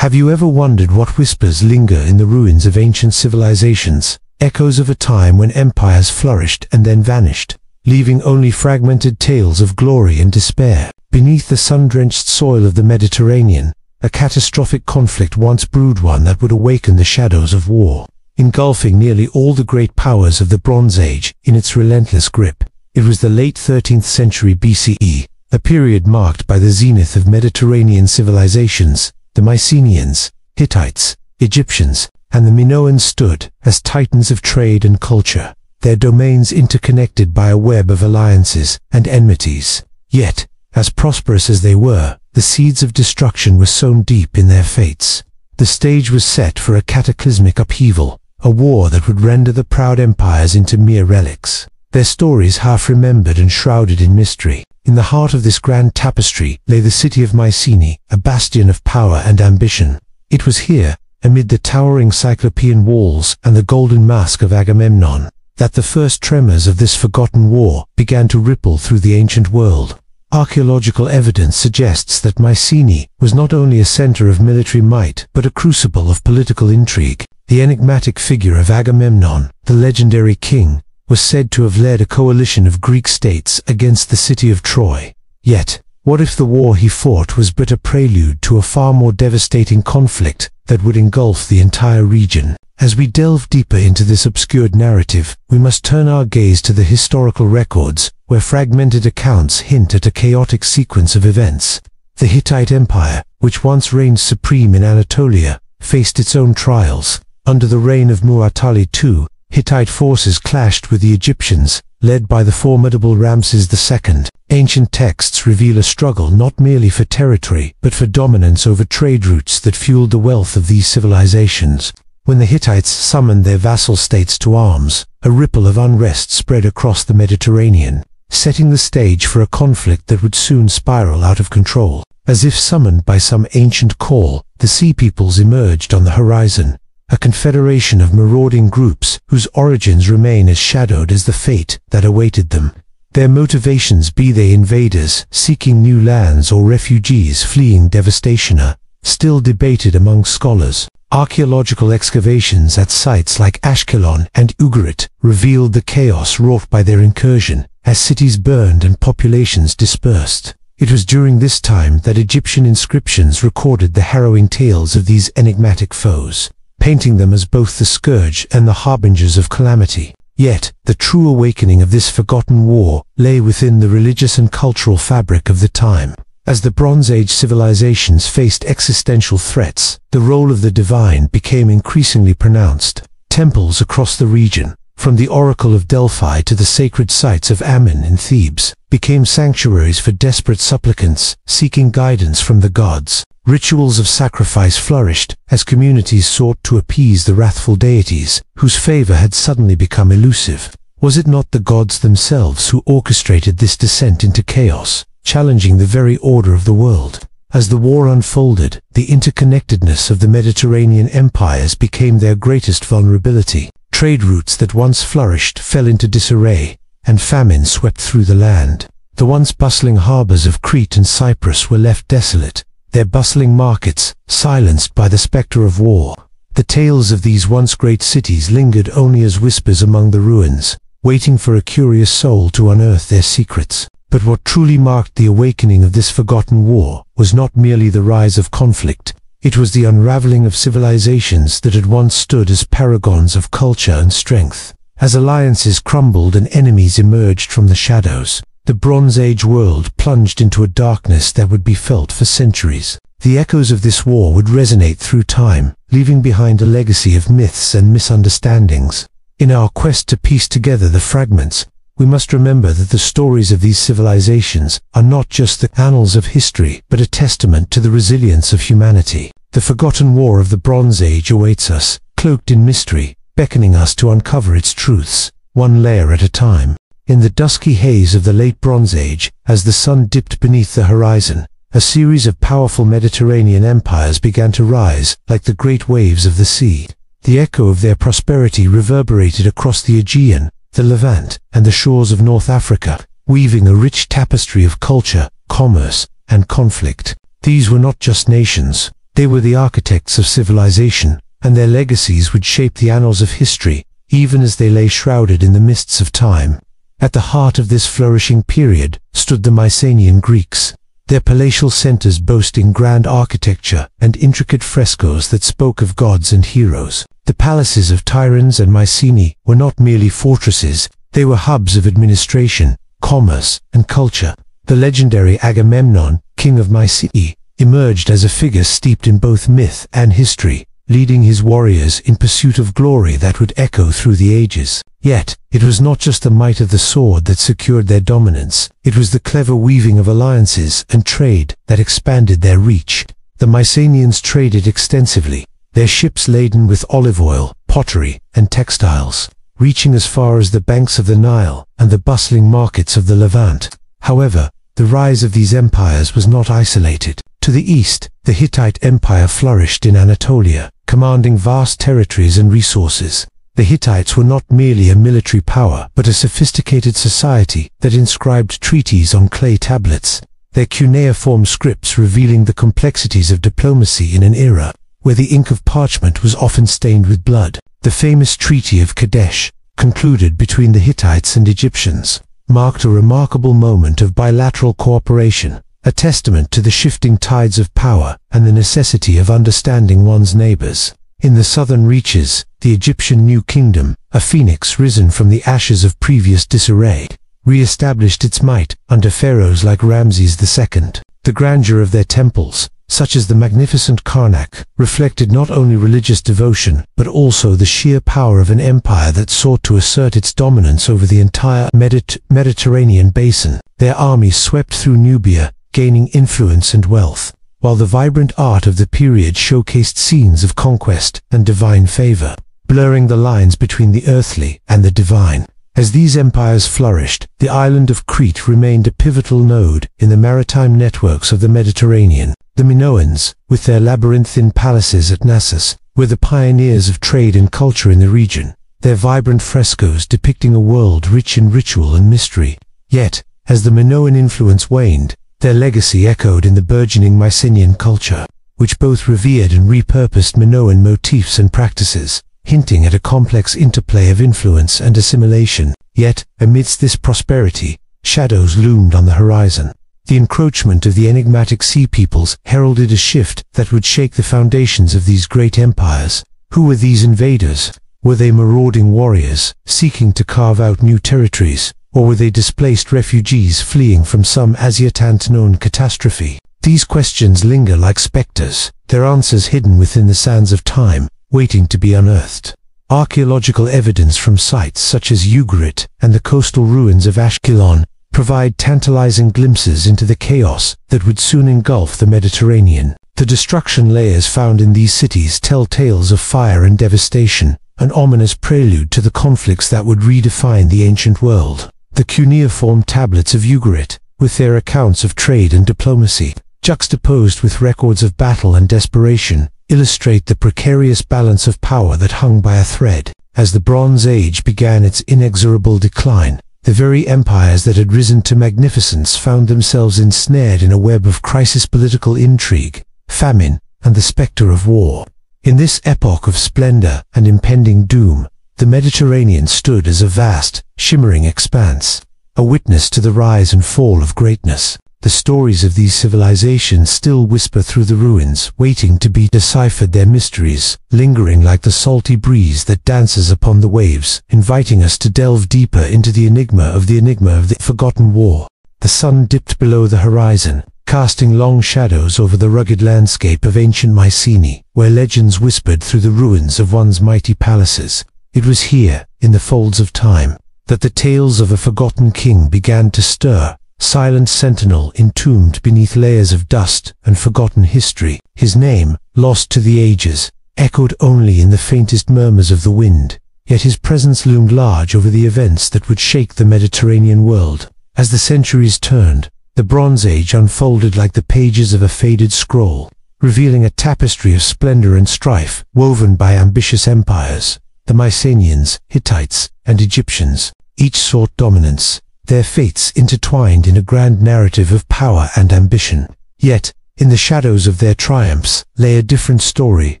Have you ever wondered what whispers linger in the ruins of ancient civilizations, echoes of a time when empires flourished and then vanished, leaving only fragmented tales of glory and despair? Beneath the sun-drenched soil of the Mediterranean, a catastrophic conflict once brewed, one that would awaken the shadows of war, engulfing nearly all the great powers of the Bronze Age in its relentless grip. It was the late 13th century BCE, a period marked by the zenith of Mediterranean civilizations. The Mycenaeans, Hittites, Egyptians, and the Minoans stood as titans of trade and culture, their domains interconnected by a web of alliances and enmities. Yet, as prosperous as they were, the seeds of destruction were sown deep in their fates. The stage was set for a cataclysmic upheaval, a war that would render the proud empires into mere relics, their stories half-remembered and shrouded in mystery. In the heart of this grand tapestry lay the city of Mycenae, a bastion of power and ambition. It was here, amid the towering Cyclopean walls and the golden mask of Agamemnon, that the first tremors of this forgotten war began to ripple through the ancient world. Archaeological evidence suggests that Mycenae was not only a center of military might, but a crucible of political intrigue. The enigmatic figure of Agamemnon, the legendary king, was said to have led a coalition of Greek states against the city of Troy. Yet, what if the war he fought was but a prelude to a far more devastating conflict that would engulf the entire region? As we delve deeper into this obscured narrative, we must turn our gaze to the historical records, where fragmented accounts hint at a chaotic sequence of events. The Hittite Empire, which once reigned supreme in Anatolia, faced its own trials. Under the reign of Mu'attali II, Hittite forces clashed with the Egyptians, led by the formidable Ramses II. Ancient texts reveal a struggle not merely for territory, but for dominance over trade routes that fueled the wealth of these civilizations. When the Hittites summoned their vassal states to arms, a ripple of unrest spread across the Mediterranean, setting the stage for a conflict that would soon spiral out of control. As if summoned by some ancient call, the Sea Peoples emerged on the horizon, a confederation of marauding groups whose origins remain as shadowed as the fate that awaited them. Their motivations, be they invaders seeking new lands or refugees fleeing devastation, are still debated among scholars. Archaeological excavations at sites like Ashkelon and Ugarit revealed the chaos wrought by their incursion, as cities burned and populations dispersed. It was during this time that Egyptian inscriptions recorded the harrowing tales of these enigmatic foes, painting them as both the scourge and the harbingers of calamity. Yet, the true awakening of this forgotten war lay within the religious and cultural fabric of the time. As the Bronze Age civilizations faced existential threats, the role of the divine became increasingly pronounced. Temples across the region, from the Oracle of Delphi to the sacred sites of Ammon in Thebes, became sanctuaries for desperate supplicants seeking guidance from the gods. Rituals of sacrifice flourished as communities sought to appease the wrathful deities, whose favor had suddenly become elusive. Was it not the gods themselves who orchestrated this descent into chaos, challenging the very order of the world? As the war unfolded, the interconnectedness of the Mediterranean empires became their greatest vulnerability. Trade routes that once flourished fell into disarray, and famine swept through the land. The once bustling harbors of Crete and Cyprus were left desolate, their bustling markets silenced by the specter of war. The tales of these once great cities lingered only as whispers among the ruins, waiting for a curious soul to unearth their secrets. But what truly marked the awakening of this forgotten war was not merely the rise of conflict. It was the unraveling of civilizations that had once stood as paragons of culture and strength. As alliances crumbled and enemies emerged from the shadows, the Bronze Age world plunged into a darkness that would be felt for centuries. The echoes of this war would resonate through time, leaving behind a legacy of myths and misunderstandings. In our quest to piece together the fragments, we must remember that the stories of these civilizations are not just the annals of history, but a testament to the resilience of humanity. The forgotten war of the Bronze Age awaits us, cloaked in mystery, beckoning us to uncover its truths, one layer at a time. In the dusky haze of the late Bronze Age, as the sun dipped beneath the horizon, a series of powerful Mediterranean empires began to rise, like the great waves of the sea. The echo of their prosperity reverberated across the Aegean, the Levant, and the shores of North Africa, weaving a rich tapestry of culture, commerce, and conflict. These were not just nations. They were the architects of civilization, and their legacies would shape the annals of history, even as they lay shrouded in the mists of time. At the heart of this flourishing period stood the Mycenaean Greeks, their palatial centers boasting grand architecture and intricate frescoes that spoke of gods and heroes. The palaces of Tyrans and Mycenae were not merely fortresses, they were hubs of administration, commerce, and culture. The legendary Agamemnon, king of Mycenae, emerged as a figure steeped in both myth and history, leading his warriors in pursuit of glory that would echo through the ages. Yet, it was not just the might of the sword that secured their dominance, it was the clever weaving of alliances and trade that expanded their reach. The Mycenaeans traded extensively, their ships laden with olive oil, pottery, and textiles, reaching as far as the banks of the Nile and the bustling markets of the Levant. However, the rise of these empires was not isolated. To the east, the Hittite Empire flourished in Anatolia, commanding vast territories and resources. The Hittites were not merely a military power, but a sophisticated society that inscribed treaties on clay tablets, their cuneiform scripts revealing the complexities of diplomacy in an era where the ink of parchment was often stained with blood. The famous Treaty of Kadesh, concluded between the Hittites and Egyptians, marked a remarkable moment of bilateral cooperation, a testament to the shifting tides of power and the necessity of understanding one's neighbors. In the southern reaches, the Egyptian New Kingdom, a phoenix risen from the ashes of previous disarray, re-established its might under pharaohs like Ramses II. The grandeur of their temples, such as the magnificent Karnak, reflected not only religious devotion, but also the sheer power of an empire that sought to assert its dominance over the entire Mediterranean basin. Their armies swept through Nubia, gaining influence and wealth, while the vibrant art of the period showcased scenes of conquest and divine favor, blurring the lines between the earthly and the divine. As these empires flourished, the island of Crete remained a pivotal node in the maritime networks of the Mediterranean. The Minoans, with their labyrinthine palaces at Knossos, were the pioneers of trade and culture in the region, their vibrant frescoes depicting a world rich in ritual and mystery. Yet, as the Minoan influence waned, their legacy echoed in the burgeoning Mycenaean culture, which both revered and repurposed Minoan motifs and practices, hinting at a complex interplay of influence and assimilation. Yet, amidst this prosperity, shadows loomed on the horizon. The encroachment of the enigmatic sea peoples heralded a shift that would shake the foundations of these great empires. Who were these invaders? Were they marauding warriors, seeking to carve out new territories? Or were they displaced refugees fleeing from some as yet unknown catastrophe? These questions linger like specters, their answers hidden within the sands of time, waiting to be unearthed. Archaeological evidence from sites such as Ugarit and the coastal ruins of Ashkelon provide tantalizing glimpses into the chaos that would soon engulf the Mediterranean. The destruction layers found in these cities tell tales of fire and devastation, an ominous prelude to the conflicts that would redefine the ancient world. The cuneiform tablets of Ugarit, with their accounts of trade and diplomacy, juxtaposed with records of battle and desperation, illustrate the precarious balance of power that hung by a thread. As the Bronze Age began its inexorable decline, the very empires that had risen to magnificence found themselves ensnared in a web of crisis, political intrigue, famine, and the specter of war. In this epoch of splendor and impending doom, the Mediterranean stood as a vast, shimmering expanse, a witness to the rise and fall of greatness. The stories of these civilizations still whisper through the ruins, waiting to be deciphered, their mysteries lingering like the salty breeze that dances upon the waves, inviting us to delve deeper into the enigma of the forgotten war. The sun dipped below the horizon, casting long shadows over the rugged landscape of ancient Mycenae, where legends whispered through the ruins of once mighty palaces. It was here, in the folds of time, that the tales of a forgotten king began to stir, silent sentinel entombed beneath layers of dust and forgotten history. His name, lost to the ages, echoed only in the faintest murmurs of the wind, yet his presence loomed large over the events that would shake the Mediterranean world. As the centuries turned, the Bronze Age unfolded like the pages of a faded scroll, revealing a tapestry of splendor and strife woven by ambitious empires. The Mycenaeans, Hittites, and Egyptians each sought dominance, their fates intertwined in a grand narrative of power and ambition. Yet, In the shadows of their triumphs lay a different story,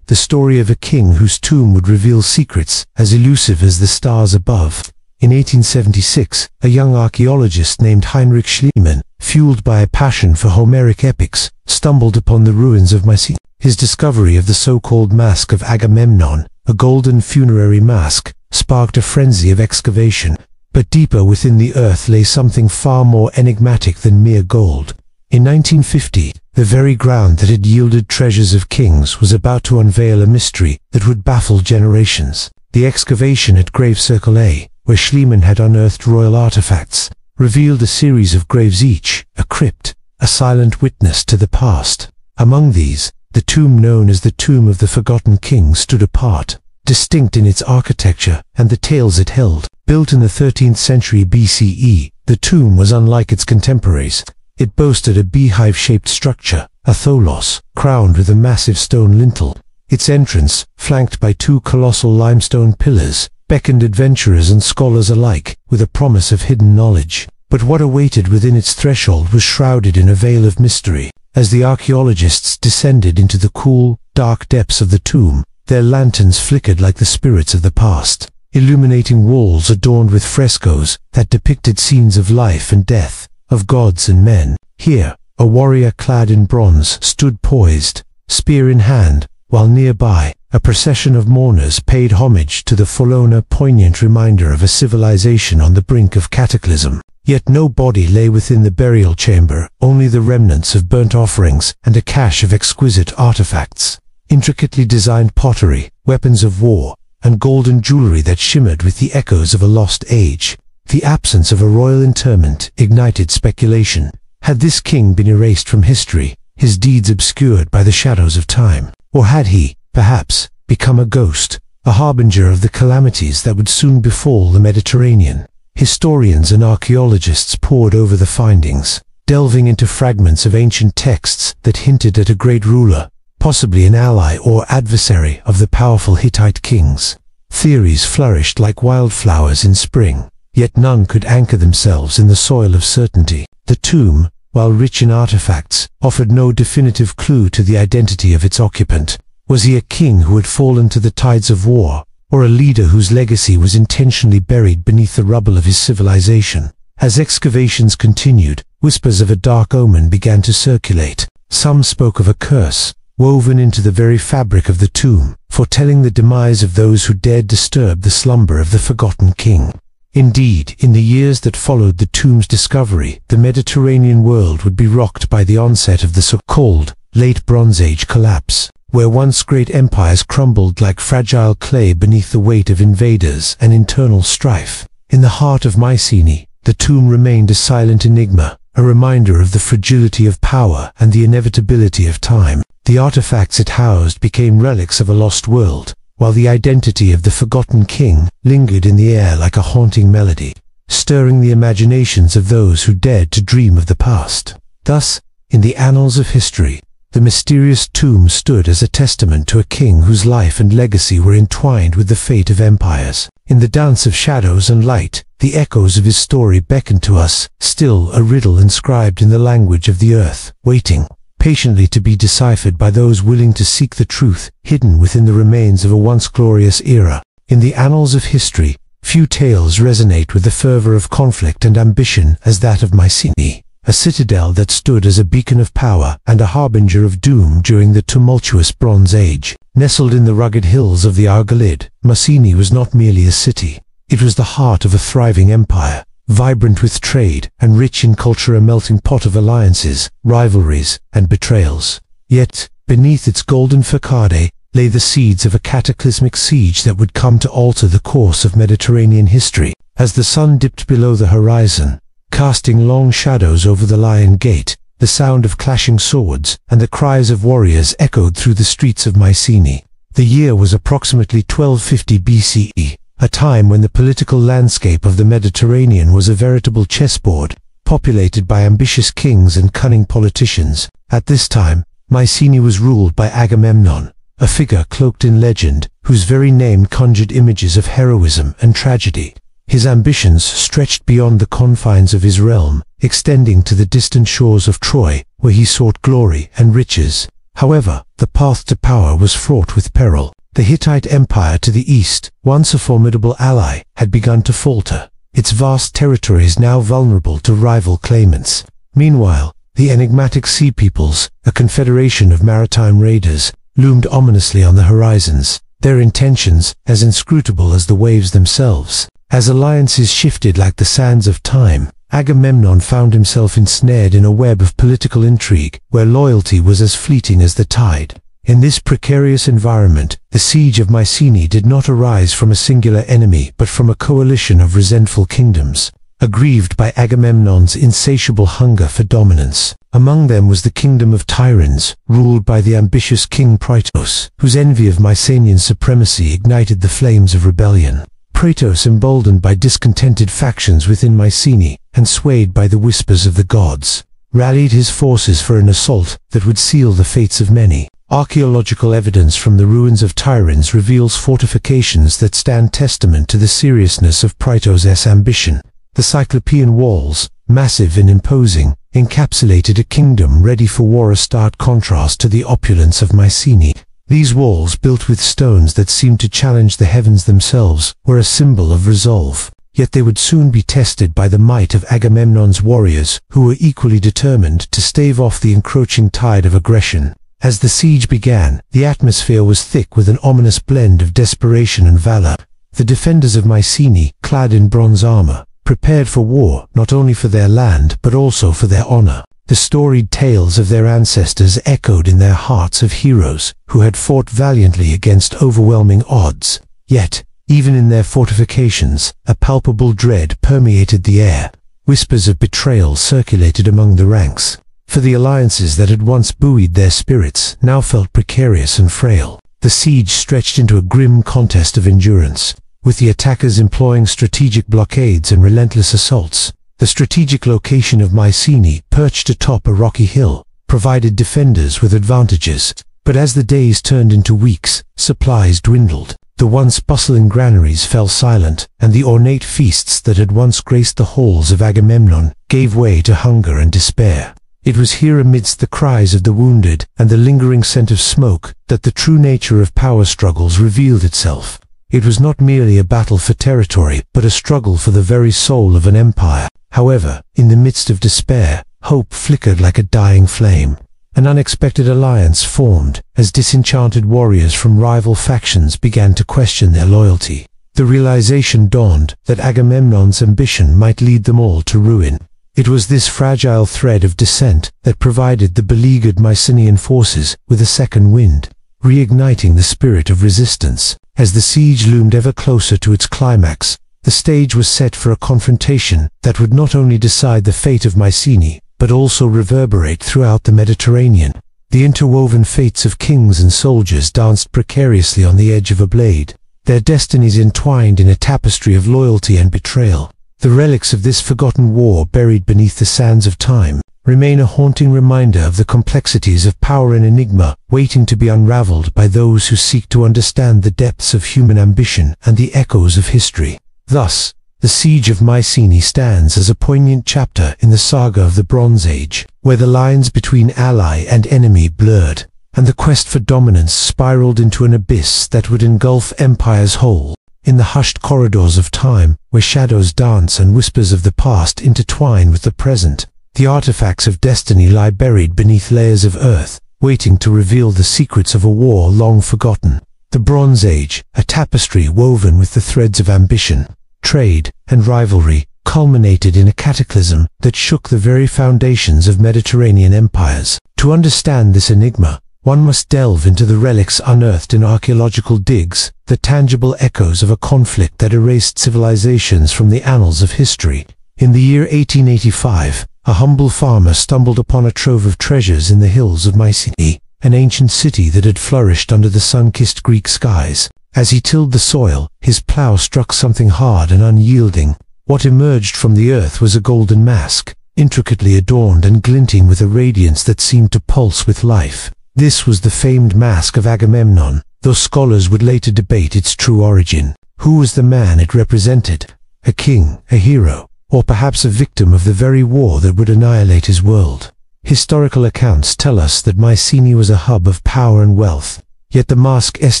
the story of a king whose tomb would reveal secrets as elusive as the stars above. In 1876, a young archaeologist named Heinrich Schliemann, fueled by a passion for Homeric epics, stumbled upon the ruins of Mycenaeans. His discovery of the so-called Mask of Agamemnon, a golden funerary mask, sparked a frenzy of excavation. But deeper within the earth lay something far more enigmatic than mere gold. In 1950, the very ground that had yielded treasures of kings was about to unveil a mystery that would baffle generations. The excavation at Grave Circle A, where Schliemann had unearthed royal artifacts, revealed a series of graves, each a crypt, a silent witness to the past. Among these, the tomb known as the Tomb of the Forgotten King stood apart, distinct in its architecture and the tales it held. Built in the 13th century BCE, the tomb was unlike its contemporaries. It boasted a beehive-shaped structure, a tholos, crowned with a massive stone lintel. Its entrance, flanked by two colossal limestone pillars, beckoned adventurers and scholars alike with a promise of hidden knowledge. But what awaited within its threshold was shrouded in a veil of mystery. As the archaeologists descended into the cool, dark depths of the tomb, their lanterns flickered like the spirits of the past, illuminating walls adorned with frescoes that depicted scenes of life and death, of gods and men. Here, a warrior clad in bronze stood poised, spear in hand, while nearby, a procession of mourners paid homage to the forlorn, a poignant reminder of a civilization on the brink of cataclysm. Yet no body lay within the burial chamber, only the remnants of burnt offerings and a cache of exquisite artifacts. Intricately designed pottery, weapons of war, and golden jewelry that shimmered with the echoes of a lost age. The absence of a royal interment ignited speculation. Had this king been erased from history, his deeds obscured by the shadows of time? Or had he, perhaps, become a ghost, a harbinger of the calamities that would soon befall the Mediterranean? Historians and archaeologists pored over the findings, delving into fragments of ancient texts that hinted at a great ruler, possibly an ally or adversary of the powerful Hittite kings. Theories flourished like wildflowers in spring, yet none could anchor themselves in the soil of certainty. The tomb, while rich in artifacts, offered no definitive clue to the identity of its occupant. Was he a king who had fallen to the tides of war, or a leader whose legacy was intentionally buried beneath the rubble of his civilization? As excavations continued, whispers of a dark omen began to circulate. Some spoke of a curse, woven into the very fabric of the tomb, foretelling the demise of those who dared disturb the slumber of the forgotten king. Indeed, in the years that followed the tomb's discovery, the Mediterranean world would be rocked by the onset of the so-called Late Bronze Age collapse, where once great empires crumbled like fragile clay beneath the weight of invaders and internal strife. In the heart of Mycenae, the tomb remained a silent enigma, a reminder of the fragility of power and the inevitability of time. The artifacts it housed became relics of a lost world, while the identity of the forgotten king lingered in the air like a haunting melody, stirring the imaginations of those who dared to dream of the past. Thus, in the annals of history, the mysterious tomb stood as a testament to a king whose life and legacy were entwined with the fate of empires. In the dance of shadows and light, the echoes of his story beckoned to us, still a riddle inscribed in the language of the earth, waiting patiently to be deciphered by those willing to seek the truth hidden within the remains of a once glorious era. In the annals of history, few tales resonate with the fervor of conflict and ambition as that of Mycenae, a citadel that stood as a beacon of power and a harbinger of doom during the tumultuous Bronze Age. Nestled in the rugged hills of the Argolid, Mycenae was not merely a city. It was the heart of a thriving empire, vibrant with trade and rich in culture, a melting pot of alliances, rivalries, and betrayals. Yet, beneath its golden facade, lay the seeds of a cataclysmic siege that would come to alter the course of Mediterranean history. As the sun dipped below the horizon, casting long shadows over the Lion Gate, the sound of clashing swords and the cries of warriors echoed through the streets of Mycenae. The year was approximately 1250 BCE, a time when the political landscape of the Mediterranean was a veritable chessboard, populated by ambitious kings and cunning politicians. At this time, Mycenae was ruled by Agamemnon, a figure cloaked in legend, whose very name conjured images of heroism and tragedy. His ambitions stretched beyond the confines of his realm, extending to the distant shores of Troy, where he sought glory and riches. However, the path to power was fraught with peril. The Hittite Empire to the east, once a formidable ally, had begun to falter. Its vast territories now vulnerable to rival claimants. Meanwhile, the enigmatic Sea Peoples, a confederation of maritime raiders, loomed ominously on the horizons, their intentions as inscrutable as the waves themselves. As alliances shifted like the sands of time, Agamemnon found himself ensnared in a web of political intrigue, where loyalty was as fleeting as the tide. In this precarious environment, the siege of Mycenae did not arise from a singular enemy but from a coalition of resentful kingdoms, aggrieved by Agamemnon's insatiable hunger for dominance. Among them was the kingdom of Tyrans, ruled by the ambitious king Praetos, whose envy of Mycenaean supremacy ignited the flames of rebellion. Praetos, emboldened by discontented factions within Mycenae and swayed by the whispers of the gods, rallied his forces for an assault that would seal the fates of many. Archaeological evidence from the ruins of Tyrans reveals fortifications that stand testament to the seriousness of Praetos' ambition. The Cyclopean walls, massive and imposing, encapsulated a kingdom ready for war, a stark contrast to the opulence of Mycenae. These walls, built with stones that seemed to challenge the heavens themselves, were a symbol of resolve. Yet they would soon be tested by the might of Agamemnon's warriors, who were equally determined to stave off the encroaching tide of aggression. As the siege began, the atmosphere was thick with an ominous blend of desperation and valor. The defenders of Mycenae, clad in bronze armor, prepared for war not only for their land but also for their honor. The storied tales of their ancestors echoed in their hearts of heroes who had fought valiantly against overwhelming odds. Yet, even in their fortifications, a palpable dread permeated the air. Whispers of betrayal circulated among the ranks, for the alliances that had once buoyed their spirits now felt precarious and frail. The siege stretched into a grim contest of endurance, with the attackers employing strategic blockades and relentless assaults. The strategic location of Mycenae, perched atop a rocky hill, provided defenders with advantages. But as the days turned into weeks, supplies dwindled. The once bustling granaries fell silent, and the ornate feasts that had once graced the halls of Agamemnon gave way to hunger and despair. It was here, amidst the cries of the wounded and the lingering scent of smoke, that the true nature of power struggles revealed itself. It was not merely a battle for territory, but a struggle for the very soul of an empire. However, in the midst of despair, hope flickered like a dying flame. An unexpected alliance formed, as disenchanted warriors from rival factions began to question their loyalty. The realization dawned that Agamemnon's ambition might lead them all to ruin. It was this fragile thread of dissent that provided the beleaguered Mycenaean forces with a second wind, reigniting the spirit of resistance. As the siege loomed ever closer to its climax, the stage was set for a confrontation that would not only decide the fate of Mycenae, but also reverberate throughout the Mediterranean. The interwoven fates of kings and soldiers danced precariously on the edge of a blade, their destinies entwined in a tapestry of loyalty and betrayal. The relics of this forgotten war, buried beneath the sands of time, remain a haunting reminder of the complexities of power and enigma waiting to be unraveled by those who seek to understand the depths of human ambition and the echoes of history. Thus, the siege of Mycenae stands as a poignant chapter in the saga of the Bronze Age, where the lines between ally and enemy blurred, and the quest for dominance spiraled into an abyss that would engulf empires whole. In the hushed corridors of time, where shadows dance and whispers of the past intertwine with the present, the artifacts of destiny lie buried beneath layers of earth, waiting to reveal the secrets of a war long forgotten. The Bronze Age, a tapestry woven with the threads of ambition, trade, and rivalry, culminated in a cataclysm that shook the very foundations of Mediterranean empires. To understand this enigma, one must delve into the relics unearthed in archaeological digs, the tangible echoes of a conflict that erased civilizations from the annals of history. In the year 1885, a humble farmer stumbled upon a trove of treasures in the hills of Mycenae, an ancient city that had flourished under the sun-kissed Greek skies. As he tilled the soil, his plow struck something hard and unyielding. What emerged from the earth was a golden mask, intricately adorned and glinting with a radiance that seemed to pulse with life. This was the famed mask of Agamemnon, though scholars would later debate its true origin. Who was the man it represented? a king, a hero, or perhaps a victim of the very war that would annihilate his world. Historical accounts tell us that Mycenae was a hub of power and wealth, yet the Mask's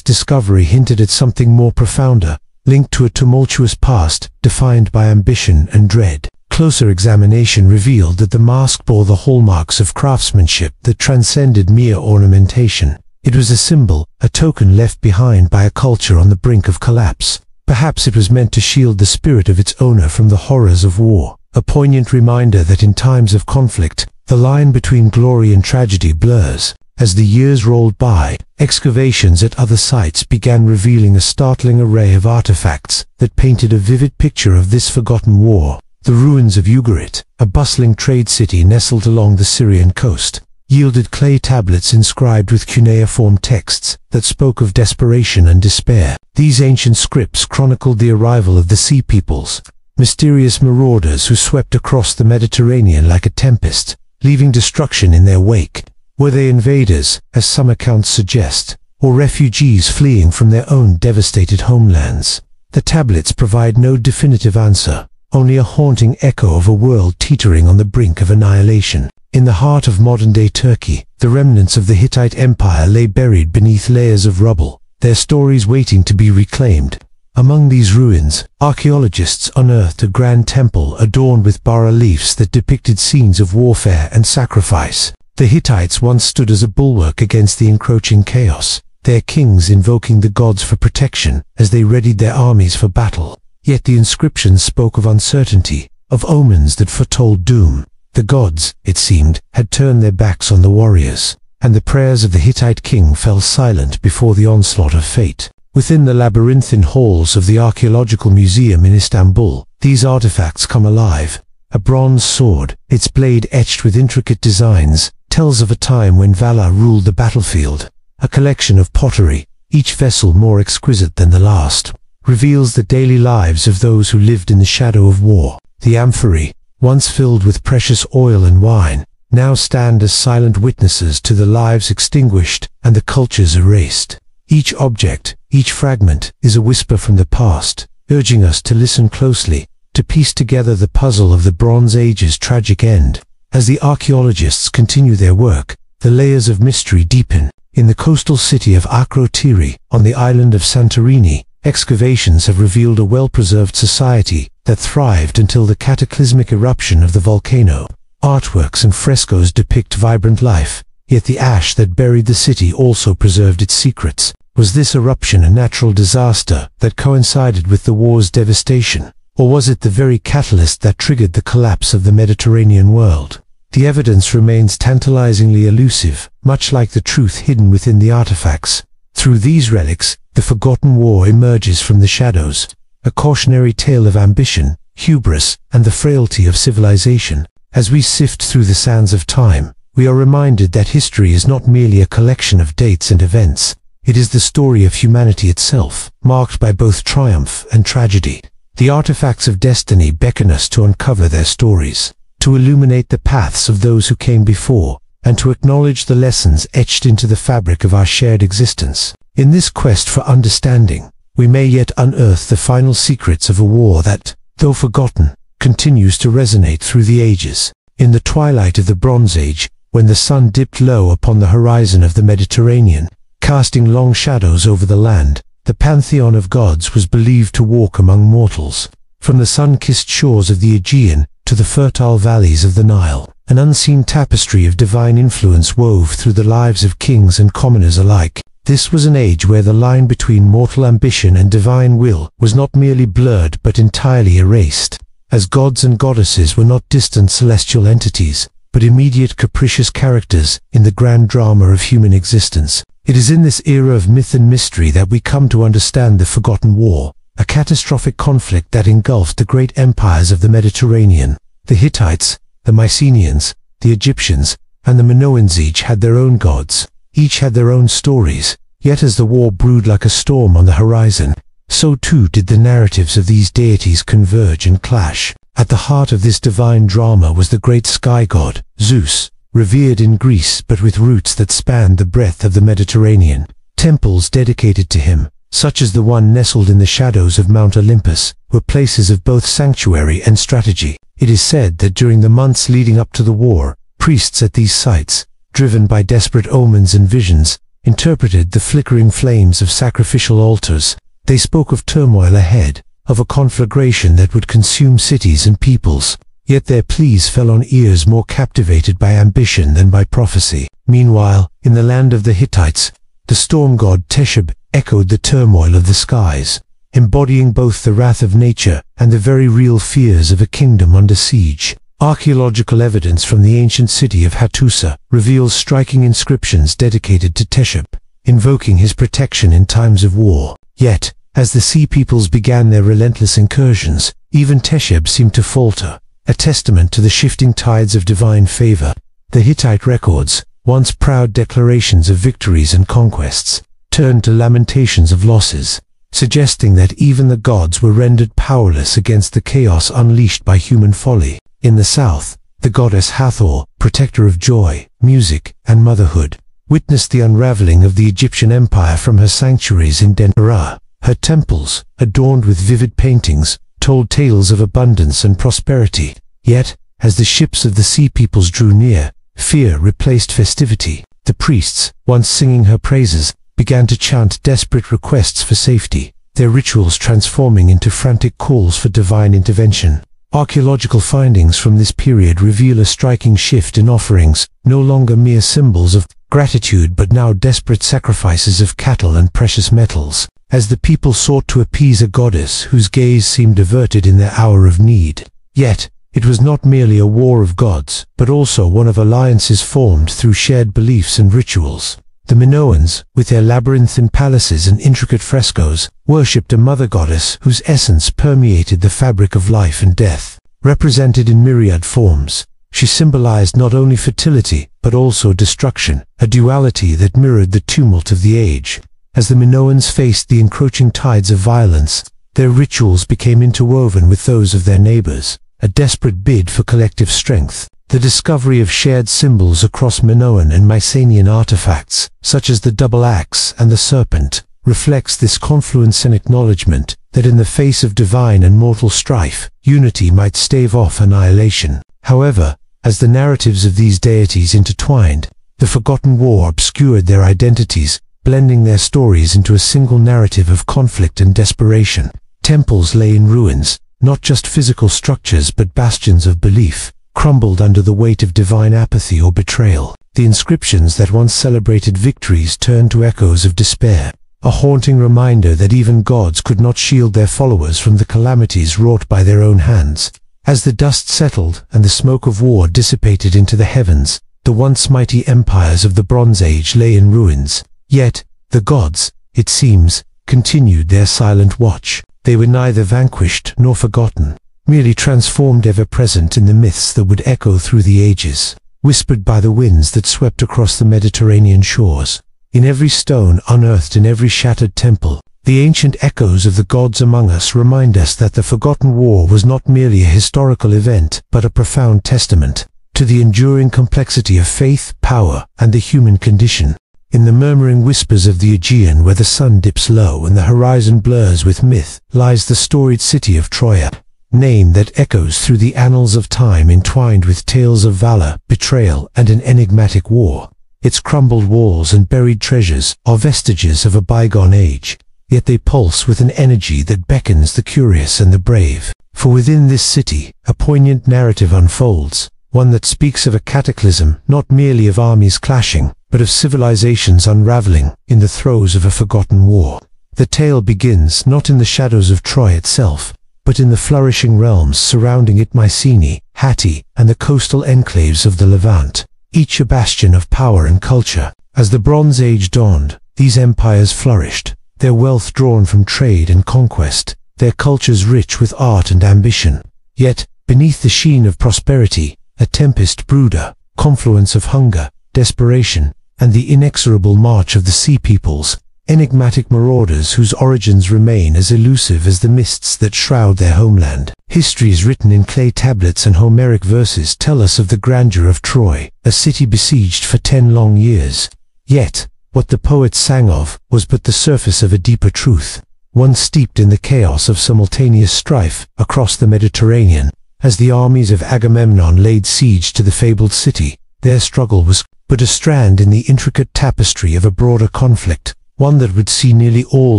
discovery hinted at something more profounder, linked to a tumultuous past defined by ambition and dread. Closer examination revealed that the mask bore the hallmarks of craftsmanship that transcended mere ornamentation. It was a symbol, a token left behind by a culture on the brink of collapse. Perhaps it was meant to shield the spirit of its owner from the horrors of war, a poignant reminder that in times of conflict, the line between glory and tragedy blurs. As the years rolled by, excavations at other sites began revealing a startling array of artifacts that painted a vivid picture of this forgotten war. The ruins of Ugarit, a bustling trade city nestled along the Syrian coast, yielded clay tablets inscribed with cuneiform texts that spoke of desperation and despair. These ancient scripts chronicled the arrival of the Sea Peoples, mysterious marauders who swept across the Mediterranean like a tempest, leaving destruction in their wake. Were they invaders, as some accounts suggest, or refugees fleeing from their own devastated homelands? The tablets provide no definitive answer, only a haunting echo of a world teetering on the brink of annihilation. In the heart of modern-day Turkey, the remnants of the Hittite Empire lay buried beneath layers of rubble, their stories waiting to be reclaimed. Among these ruins, archaeologists unearthed a grand temple adorned with bas-reliefs that depicted scenes of warfare and sacrifice. The Hittites once stood as a bulwark against the encroaching chaos, their kings invoking the gods for protection as they readied their armies for battle. Yet the inscriptions spoke of uncertainty, of omens that foretold doom. The gods, it seemed, had turned their backs on the warriors, and the prayers of the Hittite king fell silent before the onslaught of fate. Within the labyrinthine halls of the Archaeological Museum in Istanbul, these artifacts come alive. A bronze sword, its blade etched with intricate designs, tells of a time when valor ruled the battlefield. A collection of pottery, each vessel more exquisite than the last, reveals the daily lives of those who lived in the shadow of war. The amphorae, once filled with precious oil and wine, now stand as silent witnesses to the lives extinguished and the cultures erased. Each object, each fragment, is a whisper from the past, urging us to listen closely, to piece together the puzzle of the Bronze Age's tragic end. As the archaeologists continue their work, the layers of mystery deepen. In the coastal city of Akrotiri, on the island of Santorini, excavations have revealed a well-preserved society that thrived until the cataclysmic eruption of the volcano. Artworks and frescoes depict vibrant life, yet the ash that buried the city also preserved its secrets. Was this eruption a natural disaster that coincided with the war's devastation, or was it the very catalyst that triggered the collapse of the Mediterranean world? The evidence remains tantalizingly elusive, much like the truth hidden within the artifacts. Through these relics, the forgotten war emerges from the shadows, a cautionary tale of ambition, hubris, and the frailty of civilization. As we sift through the sands of time, we are reminded that history is not merely a collection of dates and events. It is the story of humanity itself, marked by both triumph and tragedy. The artifacts of destiny beckon us to uncover their stories, to illuminate the paths of those who came before, and to acknowledge the lessons etched into the fabric of our shared existence. In this quest for understanding, we may yet unearth the final secrets of a war that, though forgotten, continues to resonate through the ages. In the twilight of the Bronze Age, when the sun dipped low upon the horizon of the Mediterranean, casting long shadows over the land, the pantheon of gods was believed to walk among mortals. From the sun-kissed shores of the Aegean to the fertile valleys of the Nile, an unseen tapestry of divine influence wove through the lives of kings and commoners alike. This was an age where the line between mortal ambition and divine will was not merely blurred but entirely erased, as gods and goddesses were not distant celestial entities, but immediate capricious characters in the grand drama of human existence. It is in this era of myth and mystery that we come to understand the Forgotten War, a catastrophic conflict that engulfed the great empires of the Mediterranean. The Hittites, the Mycenaeans, the Egyptians, and the Minoans each had their own gods. Each had their own stories, yet as the war brewed like a storm on the horizon, so too did the narratives of these deities converge and clash. At the heart of this divine drama was the great sky god, Zeus, revered in Greece but with roots that spanned the breadth of the Mediterranean. Temples dedicated to him, such as the one nestled in the shadows of Mount Olympus, were places of both sanctuary and strategy. It is said that during the months leading up to the war, priests at these sites, driven by desperate omens and visions, interpreted the flickering flames of sacrificial altars. They spoke of turmoil ahead, of a conflagration that would consume cities and peoples. Yet their pleas fell on ears more captivated by ambition than by prophecy. Meanwhile, in the land of the Hittites, the storm god Teshub echoed the turmoil of the skies, embodying both the wrath of nature and the very real fears of a kingdom under siege. Archaeological evidence from the ancient city of Hattusa reveals striking inscriptions dedicated to Teshub, invoking his protection in times of war. Yet, as the sea peoples began their relentless incursions, even Teshub seemed to falter, a testament to the shifting tides of divine favor. The Hittite records, once proud declarations of victories and conquests, turned to lamentations of losses, suggesting that even the gods were rendered powerless against the chaos unleashed by human folly. In the south, the goddess Hathor, protector of joy, music, and motherhood, witnessed the unraveling of the Egyptian empire from her sanctuaries in Dendera. Her temples, adorned with vivid paintings, told tales of abundance and prosperity. Yet, as the ships of the sea peoples drew near, fear replaced festivity. The priests, once singing her praises, began to chant desperate requests for safety, their rituals transforming into frantic calls for divine intervention. Archaeological findings from this period reveal a striking shift in offerings, no longer mere symbols of gratitude but now desperate sacrifices of cattle and precious metals, as the people sought to appease a goddess whose gaze seemed averted in their hour of need. Yet, it was not merely a war of gods, but also one of alliances formed through shared beliefs and rituals. The Minoans, with their labyrinthine palaces and intricate frescoes, worshipped a mother goddess whose essence permeated the fabric of life and death. Represented in myriad forms, she symbolized not only fertility, but also destruction, a duality that mirrored the tumult of the age. As the Minoans faced the encroaching tides of violence, their rituals became interwoven with those of their neighbors, a desperate bid for collective strength. The discovery of shared symbols across Minoan and Mycenaean artifacts, such as the double axe and the serpent, reflects this confluence and acknowledgement that in the face of divine and mortal strife, unity might stave off annihilation. However, as the narratives of these deities intertwined, the forgotten war obscured their identities, blending their stories into a single narrative of conflict and desperation. Temples lay in ruins, not just physical structures but bastions of belief, crumbled under the weight of divine apathy or betrayal. The inscriptions that once celebrated victories turned to echoes of despair, a haunting reminder that even gods could not shield their followers from the calamities wrought by their own hands. As the dust settled and the smoke of war dissipated into the heavens, the once mighty empires of the Bronze Age lay in ruins. Yet, the gods, it seems, continued their silent watch. They were neither vanquished nor forgotten, merely transformed ever-present in the myths that would echo through the ages, whispered by the winds that swept across the Mediterranean shores. In every stone unearthed, in every shattered temple, the ancient echoes of the gods among us remind us that the forgotten war was not merely a historical event, but a profound testament to the enduring complexity of faith, power, and the human condition. In the murmuring whispers of the Aegean, where the sun dips low and the horizon blurs with myth, lies the storied city of Troia, name that echoes through the annals of time, entwined with tales of valor, betrayal, and an enigmatic war. Its crumbled walls and buried treasures are vestiges of a bygone age, yet they pulse with an energy that beckons the curious and the brave. For within this city, a poignant narrative unfolds, one that speaks of a cataclysm, not merely of armies clashing, but of civilizations unraveling in the throes of a forgotten war. The tale begins not in the shadows of Troy itself, but in the flourishing realms surrounding it, Mycenae, Hatti, and the coastal enclaves of the Levant, each a bastion of power and culture. As the Bronze Age dawned, these empires flourished, their wealth drawn from trade and conquest, their cultures rich with art and ambition. Yet, beneath the sheen of prosperity, a tempest brewed, a confluence of hunger, desperation, and the inexorable march of the sea peoples, enigmatic marauders whose origins remain as elusive as the mists that shroud their homeland. Histories written in clay tablets and Homeric verses tell us of the grandeur of Troy, a city besieged for 10 long years. Yet, What the poets sang of was but the surface of a deeper truth, one steeped in the chaos of simultaneous strife across the Mediterranean. As the armies of Agamemnon laid siege to the fabled city, their struggle was but a strand in the intricate tapestry of a broader conflict, one that would see nearly all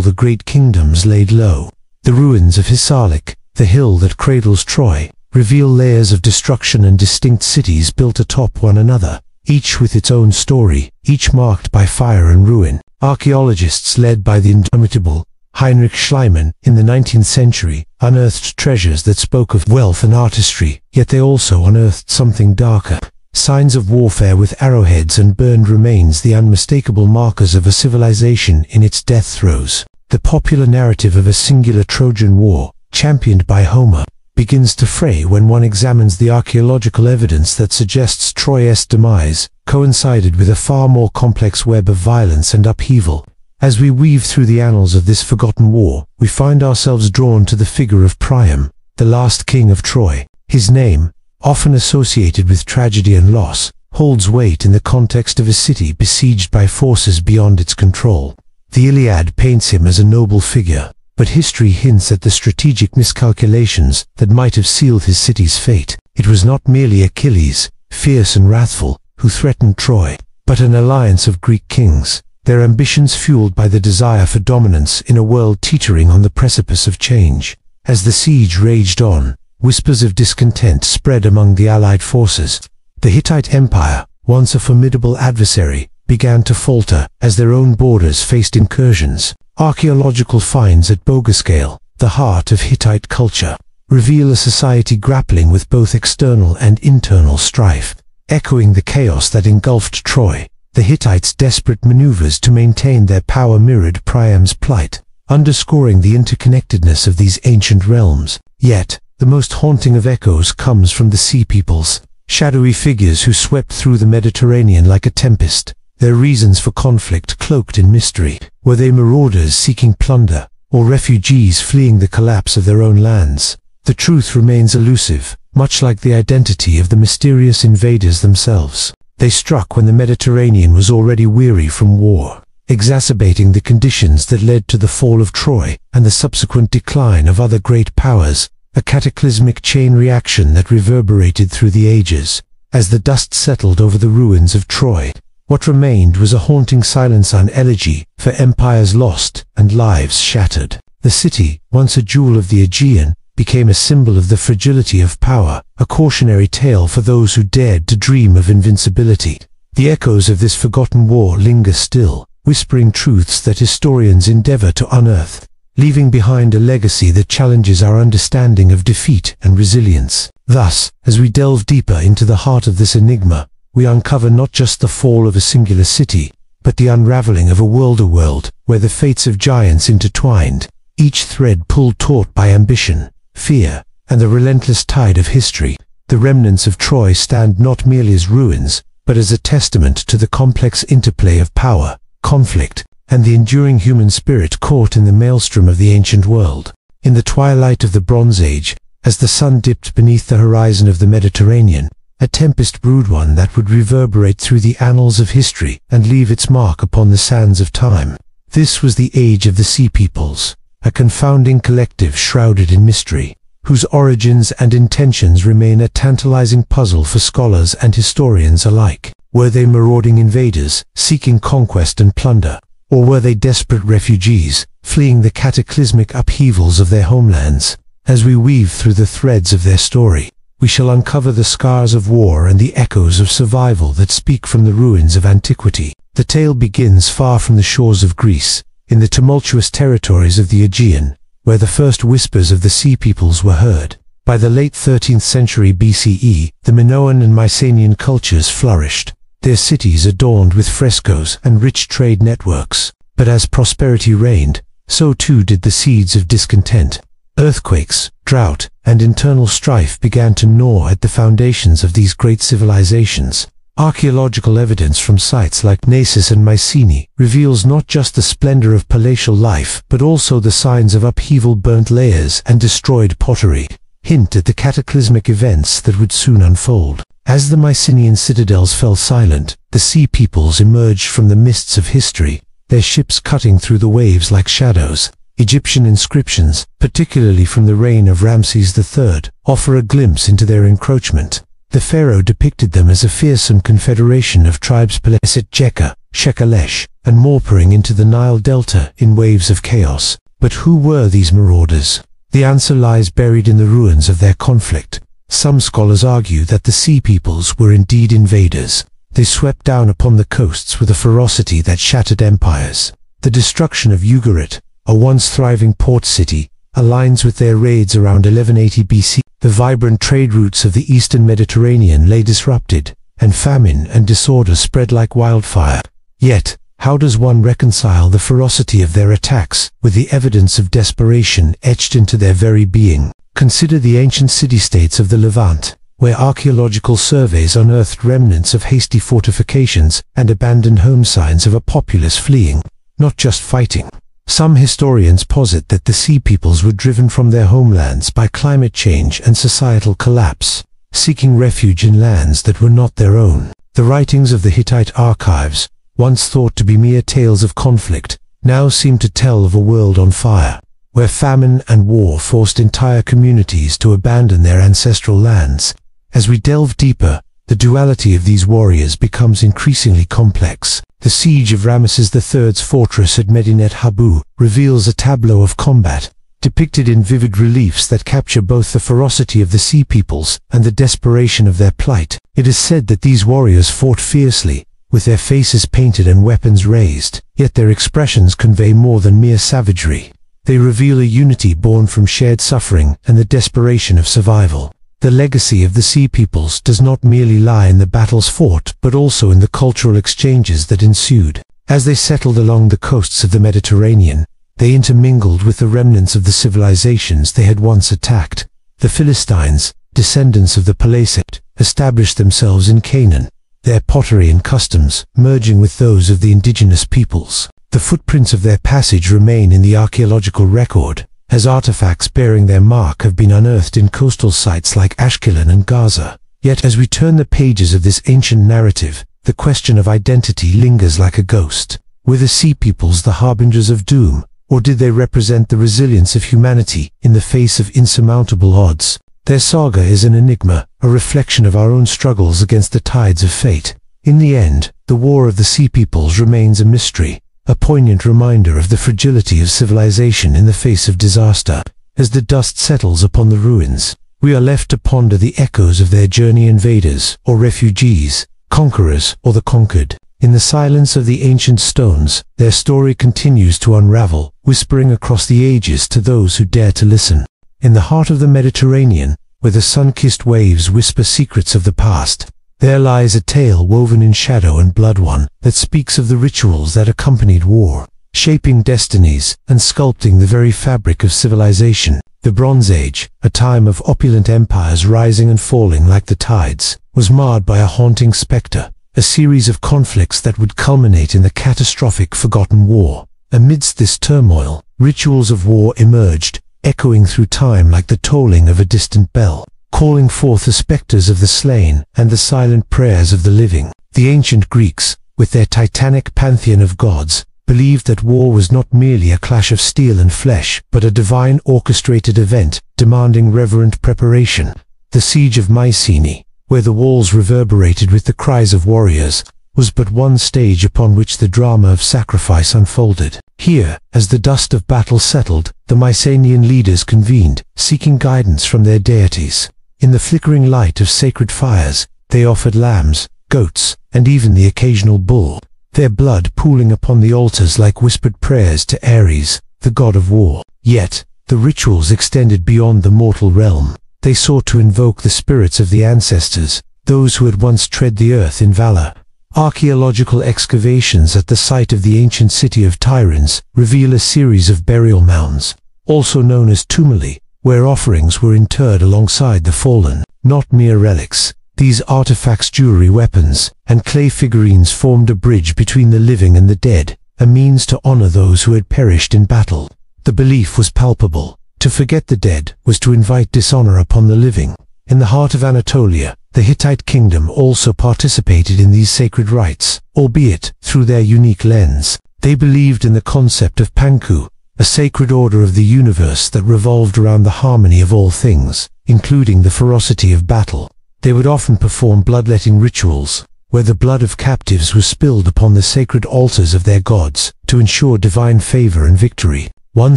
the great kingdoms laid low. The ruins of Hisarlik, the hill that cradles Troy, reveal layers of destruction and distinct cities built atop one another, each with its own story, each marked by fire and ruin. Archaeologists led by the indomitable Heinrich Schliemann in the 19th century unearthed treasures that spoke of wealth and artistry, yet they also unearthed something darker. Signs of warfare with arrowheads and burned remains, the unmistakable markers of a civilization in its death throes. The popular narrative of a singular Trojan War, championed by Homer, begins to fray when one examines the archaeological evidence that suggests Troy's demise coincided with a far more complex web of violence and upheaval. As we weave through the annals of this forgotten war, we find ourselves drawn to the figure of Priam, the last king of Troy. His name, often associated with tragedy and loss, holds weight in the context of a city besieged by forces beyond its control. The Iliad paints him as a noble figure, but history hints at the strategic miscalculations that might have sealed his city's fate. It was not merely Achilles, fierce and wrathful, who threatened Troy, but an alliance of Greek kings, their ambitions fueled by the desire for dominance in a world teetering on the precipice of change. As the siege raged on, whispers of discontent spread among the allied forces. The Hittite Empire, once a formidable adversary, began to falter as their own borders faced incursions. Archaeological finds at Bogascale, the heart of Hittite culture, reveal a society grappling with both external and internal strife. Echoing the chaos that engulfed Troy, the Hittites' desperate maneuvers to maintain their power mirrored Priam's plight, underscoring the interconnectedness of these ancient realms. Yet, the most haunting of echoes comes from the Sea Peoples, shadowy figures who swept through the Mediterranean like a tempest, their reasons for conflict cloaked in mystery. Were they marauders seeking plunder, or refugees fleeing the collapse of their own lands? The truth remains elusive, much like the identity of the mysterious invaders themselves. They struck when the Mediterranean was already weary from war, exacerbating the conditions that led to the fall of Troy and the subsequent decline of other great powers, a cataclysmic chain reaction that reverberated through the ages. As the dust settled over the ruins of Troy, what remained was a haunting silence, an elegy for empires lost and lives shattered. The city, once a jewel of the Aegean, became a symbol of the fragility of power, a cautionary tale for those who dared to dream of invincibility. The echoes of this forgotten war linger still, whispering truths that historians endeavor to unearth, leaving behind a legacy that challenges our understanding of defeat and resilience. Thus, as we delve deeper into the heart of this enigma, we uncover not just the fall of a singular city, but the unraveling of a world where the fates of giants intertwined, each thread pulled taut by ambition, fear, and the relentless tide of history. The remnants of Troy stand not merely as ruins, but as a testament to the complex interplay of power, conflict, and the enduring human spirit caught in the maelstrom of the ancient world. In the twilight of the Bronze Age, as the sun dipped beneath the horizon of the Mediterranean, a tempest brewed, one that would reverberate through the annals of history and leave its mark upon the sands of time. This was the age of the Sea Peoples, a confounding collective shrouded in mystery, whose origins and intentions remain a tantalizing puzzle for scholars and historians alike. Were they marauding invaders, seeking conquest and plunder? Or were they desperate refugees, fleeing the cataclysmic upheavals of their homelands? As we weave through the threads of their story, we shall uncover the scars of war and the echoes of survival that speak from the ruins of antiquity. The tale begins far from the shores of Greece, in the tumultuous territories of the Aegean, where the first whispers of the Sea Peoples were heard. By the late 13th century BCE, the Minoan and Mycenaean cultures flourished, their cities adorned with frescoes and rich trade networks. But as prosperity reigned, so too did the seeds of discontent. Earthquakes, drought, and internal strife began to gnaw at the foundations of these great civilizations. Archaeological evidence from sites like Naissus and Mycenae reveals not just the splendor of palatial life, but also the signs of upheaval, burnt layers, and destroyed pottery, hint at the cataclysmic events that would soon unfold. As the Mycenaean citadels fell silent, the sea peoples emerged from the mists of history, their ships cutting through the waves like shadows. Egyptian inscriptions, particularly from the reign of Ramses III, offer a glimpse into their encroachment. The pharaoh depicted them as a fearsome confederation of tribes Peleset Jekka, Shekalesh, and Morparing into the Nile Delta in waves of chaos. But who were these marauders? The answer lies buried in the ruins of their conflict. Some scholars argue that the sea peoples were indeed invaders. They swept down upon the coasts with a ferocity that shattered empires. The destruction of Ugarit, a once thriving port city, aligns with their raids around 1180 BC. The vibrant trade routes of the eastern Mediterranean lay disrupted, and famine and disorder spread like wildfire. Yet, how does one reconcile the ferocity of their attacks with the evidence of desperation etched into their very being? Consider the ancient city-states of the Levant, where archaeological surveys unearthed remnants of hasty fortifications and abandoned home signs of a populace fleeing, not just fighting. Some historians posit that the sea peoples were driven from their homelands by climate change and societal collapse, seeking refuge in lands that were not their own. The writings of the Hittite archives, once thought to be mere tales of conflict, now seem to tell of a world on fire, where famine and war forced entire communities to abandon their ancestral lands. As we delve deeper, the duality of these warriors becomes increasingly complex. The siege of Ramesses III's fortress at Medinet Habu reveals a tableau of combat, depicted in vivid reliefs that capture both the ferocity of the sea peoples and the desperation of their plight. It is said that these warriors fought fiercely, with their faces painted and weapons raised, yet their expressions convey more than mere savagery. They reveal a unity born from shared suffering and the desperation of survival. The legacy of the sea peoples does not merely lie in the battles fought, but also in the cultural exchanges that ensued. As they settled along the coasts of the Mediterranean, they intermingled with the remnants of the civilizations they had once attacked. The Philistines, descendants of the Peleset, established themselves in Canaan, their pottery and customs merging with those of the indigenous peoples. The footprints of their passage remain in the archaeological record, as artifacts bearing their mark have been unearthed in coastal sites like Ashkelon and Gaza. Yet as we turn the pages of this ancient narrative, the question of identity lingers like a ghost. Were the sea peoples the harbingers of doom, or did they represent the resilience of humanity in the face of insurmountable odds? Their saga is an enigma, a reflection of our own struggles against the tides of fate. In the end, the war of the sea peoples remains a mystery, a poignant reminder of the fragility of civilization in the face of disaster. As the dust settles upon the ruins, we are left to ponder the echoes of their journey: invaders or refugees, conquerors or the conquered. In the silence of the ancient stones, their story continues to unravel, whispering across the ages to those who dare to listen. In the heart of the Mediterranean, where the sun-kissed waves whisper secrets of the past, there lies a tale woven in shadow and blood, one that speaks of the rituals that accompanied war, shaping destinies and sculpting the very fabric of civilization. The Bronze Age, a time of opulent empires rising and falling like the tides, was marred by a haunting specter, a series of conflicts that would culminate in the catastrophic Forgotten War. Amidst this turmoil, rituals of war emerged, echoing through time like the tolling of a distant bell, calling forth the specters of the slain and the silent prayers of the living. The ancient Greeks, with their titanic pantheon of gods, believed that war was not merely a clash of steel and flesh, but a divine orchestrated event demanding reverent preparation. The siege of Mycenae, where the walls reverberated with the cries of warriors, was but one stage upon which the drama of sacrifice unfolded. Here, as the dust of battle settled, the Mycenaean leaders convened, seeking guidance from their deities. In the flickering light of sacred fires, they offered lambs, goats, and even the occasional bull, their blood pooling upon the altars like whispered prayers to Ares, the god of war. Yet, the rituals extended beyond the mortal realm. They sought to invoke the spirits of the ancestors, those who had once tread the earth in valor. Archaeological excavations at the site of the ancient city of Tiryns reveal a series of burial mounds, also known as tumuli, where offerings were interred alongside the fallen. Not mere relics, these artifacts, jewelry, weapons, and clay figurines formed a bridge between the living and the dead, a means to honor those who had perished in battle. The belief was palpable: to forget the dead was to invite dishonor upon the living. In the heart of Anatolia, the Hittite kingdom also participated in these sacred rites, albeit through their unique lens. They believed in the concept of Panku, a sacred order of the universe that revolved around the harmony of all things, including the ferocity of battle. They would often perform bloodletting rituals, where the blood of captives was spilled upon the sacred altars of their gods, to ensure divine favor and victory. One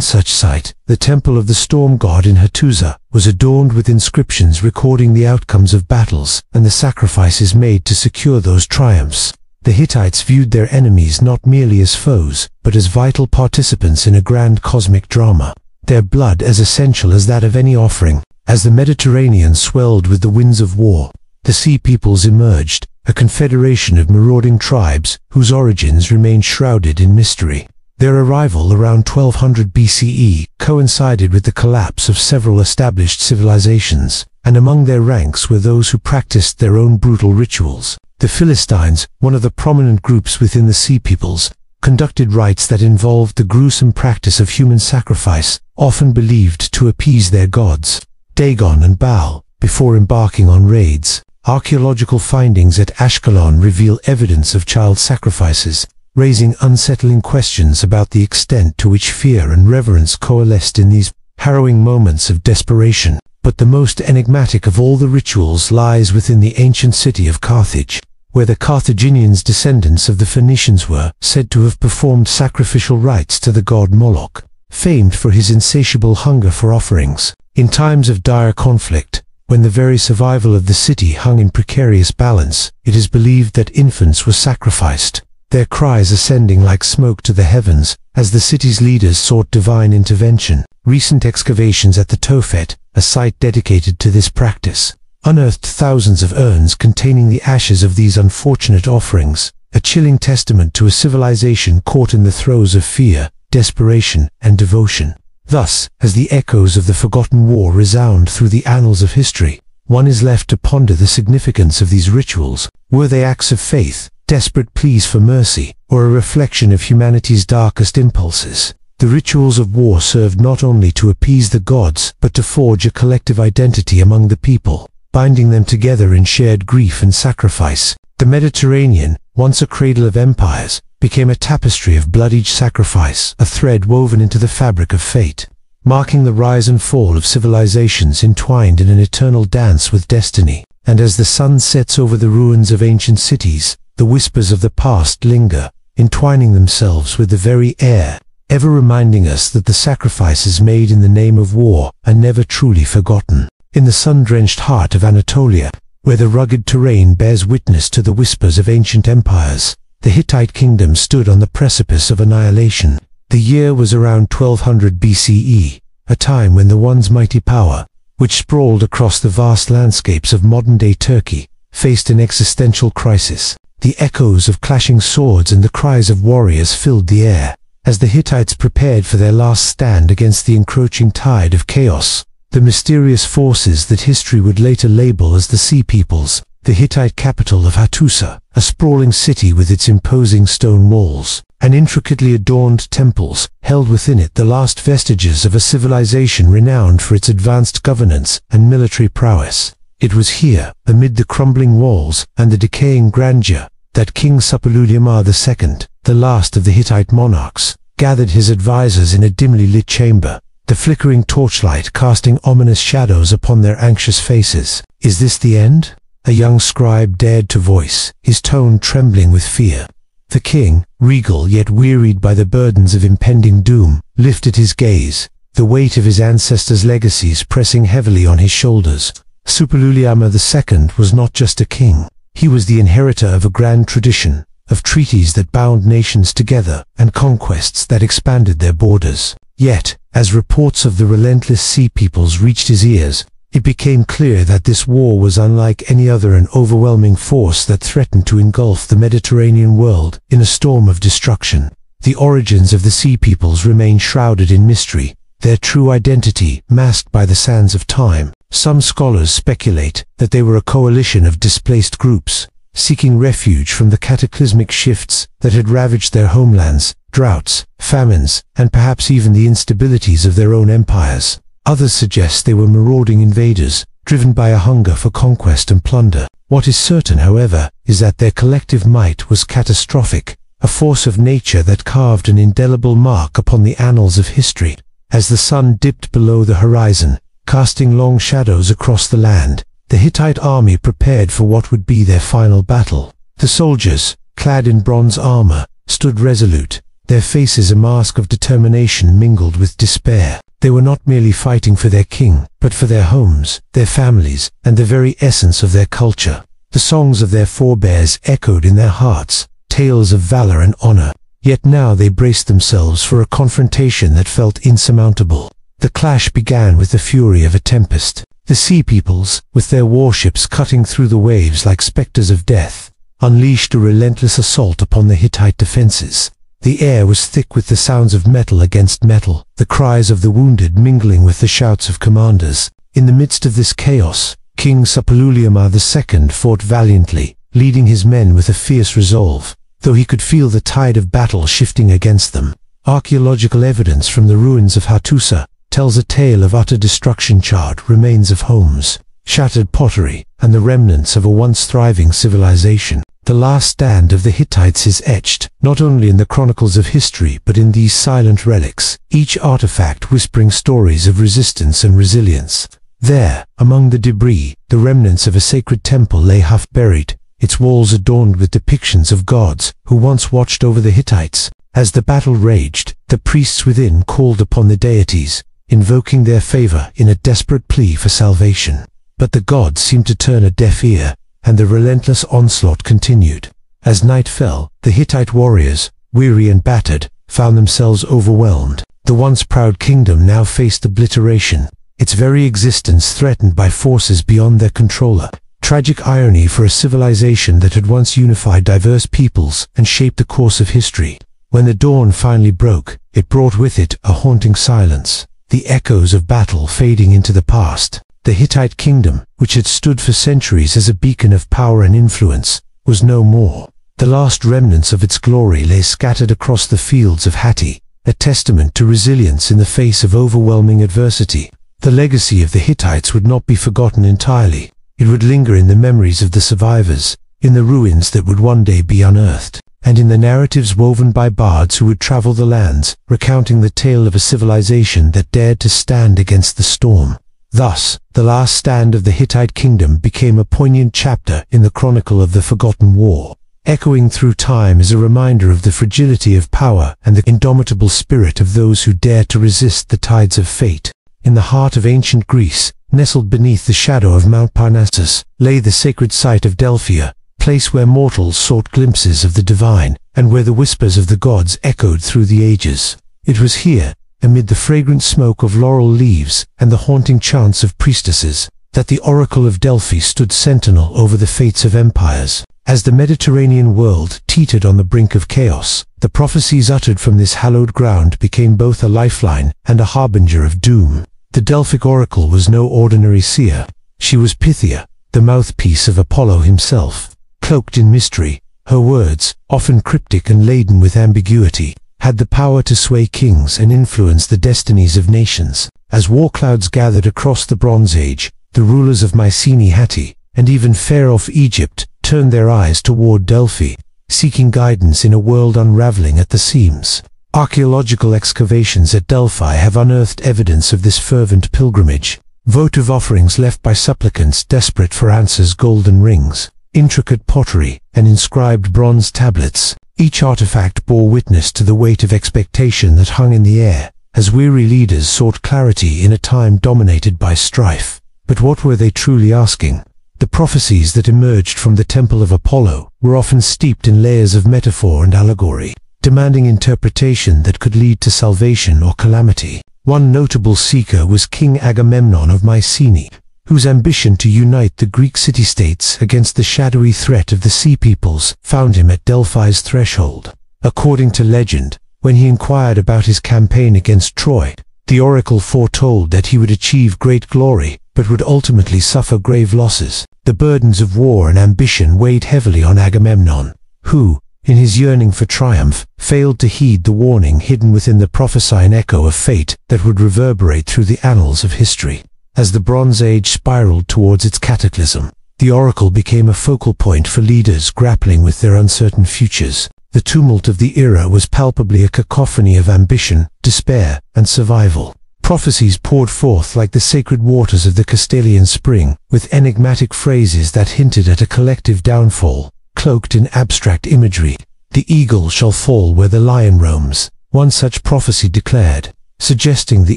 such site, the temple of the storm god in Hattusa, was adorned with inscriptions recording the outcomes of battles and the sacrifices made to secure those triumphs. The Hittites viewed their enemies not merely as foes, but as vital participants in a grand cosmic drama, their blood as essential as that of any offering. As the Mediterranean swelled with the winds of war, the Sea Peoples emerged, a confederation of marauding tribes whose origins remained shrouded in mystery. Their arrival around 1200 BCE coincided with the collapse of several established civilizations, and among their ranks were those who practiced their own brutal rituals. The Philistines, one of the prominent groups within the Sea Peoples, conducted rites that involved the gruesome practice of human sacrifice, often believed to appease their gods, Dagon and Baal, before embarking on raids. Archaeological findings at Ashkelon reveal evidence of child sacrifices, raising unsettling questions about the extent to which fear and reverence coalesced in these harrowing moments of desperation. But the most enigmatic of all the rituals lies within the ancient city of Carthage, where the Carthaginians, descendants of the Phoenicians, were said to have performed sacrificial rites to the god Moloch, famed for his insatiable hunger for offerings. In times of dire conflict, when the very survival of the city hung in precarious balance, it is believed that infants were sacrificed, their cries ascending like smoke to the heavens as the city's leaders sought divine intervention. Recent excavations at the Tophet, a site dedicated to this practice, unearthed thousands of urns containing the ashes of these unfortunate offerings, a chilling testament to a civilization caught in the throes of fear, desperation, and devotion. Thus, as the echoes of the forgotten war resound through the annals of history, one is left to ponder the significance of these rituals. Were they acts of faith, desperate pleas for mercy, or a reflection of humanity's darkest impulses? The rituals of war served not only to appease the gods, but to forge a collective identity among the people, binding them together in shared grief and sacrifice. The Mediterranean, once a cradle of empires, became a tapestry of bloodied sacrifice, a thread woven into the fabric of fate, marking the rise and fall of civilizations entwined in an eternal dance with destiny. And as the sun sets over the ruins of ancient cities, the whispers of the past linger, entwining themselves with the very air, ever reminding us that the sacrifices made in the name of war are never truly forgotten. In the sun-drenched heart of Anatolia, where the rugged terrain bears witness to the whispers of ancient empires, the Hittite kingdom stood on the precipice of annihilation. The year was around 1200 BCE, a time when the once mighty power, which sprawled across the vast landscapes of modern-day Turkey, faced an existential crisis. The echoes of clashing swords and the cries of warriors filled the air, as the Hittites prepared for their last stand against the encroaching tide of chaos. The mysterious forces that history would later label as the Sea Peoples, the Hittite capital of Hattusa, a sprawling city with its imposing stone walls and intricately adorned temples, held within it the last vestiges of a civilization renowned for its advanced governance and military prowess. It was here, amid the crumbling walls and the decaying grandeur, that King Suppiluliuma II, the last of the Hittite monarchs, gathered his advisors in a dimly lit chamber, the flickering torchlight casting ominous shadows upon their anxious faces. "Is this the end?" a young scribe dared to voice, his tone trembling with fear. The king, regal yet wearied by the burdens of impending doom, lifted his gaze, the weight of his ancestors' legacies pressing heavily on his shoulders. Suppiluliuma II was not just a king. He was the inheritor of a grand tradition, of treaties that bound nations together and conquests that expanded their borders. Yet, as reports of the relentless Sea Peoples reached his ears, it became clear that this war was unlike any other, an overwhelming force that threatened to engulf the Mediterranean world in a storm of destruction. The origins of the Sea Peoples remain shrouded in mystery, their true identity masked by the sands of time. Some scholars speculate that they were a coalition of displaced groups, seeking refuge from the cataclysmic shifts that had ravaged their homelands, droughts, famines, and perhaps even the instabilities of their own empires. Others suggest they were marauding invaders, driven by a hunger for conquest and plunder. What is certain, however, is that their collective might was catastrophic, a force of nature that carved an indelible mark upon the annals of history. As the sun dipped below the horizon, casting long shadows across the land, the Hittite army prepared for what would be their final battle. The soldiers, clad in bronze armor, stood resolute, their faces a mask of determination mingled with despair. They were not merely fighting for their king, but for their homes, their families, and the very essence of their culture. The songs of their forebears echoed in their hearts, tales of valor and honor. Yet now they braced themselves for a confrontation that felt insurmountable. The clash began with the fury of a tempest. The sea peoples, with their warships cutting through the waves like specters of death, unleashed a relentless assault upon the Hittite defenses. The air was thick with the sounds of metal against metal, the cries of the wounded mingling with the shouts of commanders. In the midst of this chaos, King Suppiluliuma II fought valiantly, leading his men with a fierce resolve, though he could feel the tide of battle shifting against them. Archaeological evidence from the ruins of Hattusa tells a tale of utter destruction, charred remains of homes, shattered pottery, and the remnants of a once thriving civilization. The last stand of the Hittites is etched, not only in the chronicles of history but in these silent relics, each artifact whispering stories of resistance and resilience. There, among the debris, the remnants of a sacred temple lay half buried, its walls adorned with depictions of gods who once watched over the Hittites. As the battle raged, the priests within called upon the deities, invoking their favor in a desperate plea for salvation. But the gods seemed to turn a deaf ear, and the relentless onslaught continued. As night fell, the Hittite warriors, weary and battered, found themselves overwhelmed. The once proud kingdom now faced obliteration, its very existence threatened by forces beyond their control. Tragic irony for a civilization that had once unified diverse peoples and shaped the course of history. When the dawn finally broke, it brought with it a haunting silence, the echoes of battle fading into the past. The Hittite kingdom, which had stood for centuries as a beacon of power and influence, was no more. The last remnants of its glory lay scattered across the fields of Hatti, a testament to resilience in the face of overwhelming adversity. The legacy of the Hittites would not be forgotten entirely. It would linger in the memories of the survivors, in the ruins that would one day be unearthed, and in the narratives woven by bards who would travel the lands, recounting the tale of a civilization that dared to stand against the storm. Thus, the last stand of the Hittite kingdom became a poignant chapter in the chronicle of the forgotten war. Echoing through time is a reminder of the fragility of power and the indomitable spirit of those who dared to resist the tides of fate. In the heart of ancient Greece, nestled beneath the shadow of Mount Parnassus, lay the sacred site of Delphi, place where mortals sought glimpses of the divine, and where the whispers of the gods echoed through the ages. It was here, amid the fragrant smoke of laurel leaves and the haunting chants of priestesses, that the oracle of Delphi stood sentinel over the fates of empires. As the Mediterranean world teetered on the brink of chaos, the prophecies uttered from this hallowed ground became both a lifeline and a harbinger of doom. The Delphic oracle was no ordinary seer. She was Pythia, the mouthpiece of Apollo himself. Cloaked in mystery, her words, often cryptic and laden with ambiguity, had the power to sway kings and influence the destinies of nations. As war clouds gathered across the Bronze Age, the rulers of Mycenaean Hatti, and even Pharaoh of Egypt, turned their eyes toward Delphi, seeking guidance in a world unraveling at the seams. Archaeological excavations at Delphi have unearthed evidence of this fervent pilgrimage. Votive offerings left by supplicants desperate for answers, golden rings, intricate pottery, and inscribed bronze tablets. Each artifact bore witness to the weight of expectation that hung in the air, as weary leaders sought clarity in a time dominated by strife. But what were they truly asking? The prophecies that emerged from the Temple of Apollo were often steeped in layers of metaphor and allegory, demanding interpretation that could lead to salvation or calamity. One notable seeker was King Agamemnon of Mycenae, whose ambition to unite the Greek city-states against the shadowy threat of the sea peoples found him at Delphi's threshold. According to legend, when he inquired about his campaign against Troy, the oracle foretold that he would achieve great glory, but would ultimately suffer grave losses. The burdens of war and ambition weighed heavily on Agamemnon, who, in his yearning for triumph, failed to heed the warning hidden within the prophesying echo of fate that would reverberate through the annals of history. As the Bronze Age spiraled towards its cataclysm, the oracle became a focal point for leaders grappling with their uncertain futures. The tumult of the era was palpably a cacophony of ambition, despair, and survival. Prophecies poured forth like the sacred waters of the Castalian spring, with enigmatic phrases that hinted at a collective downfall, cloaked in abstract imagery. "The eagle shall fall where the lion roams," one such prophecy declared, suggesting the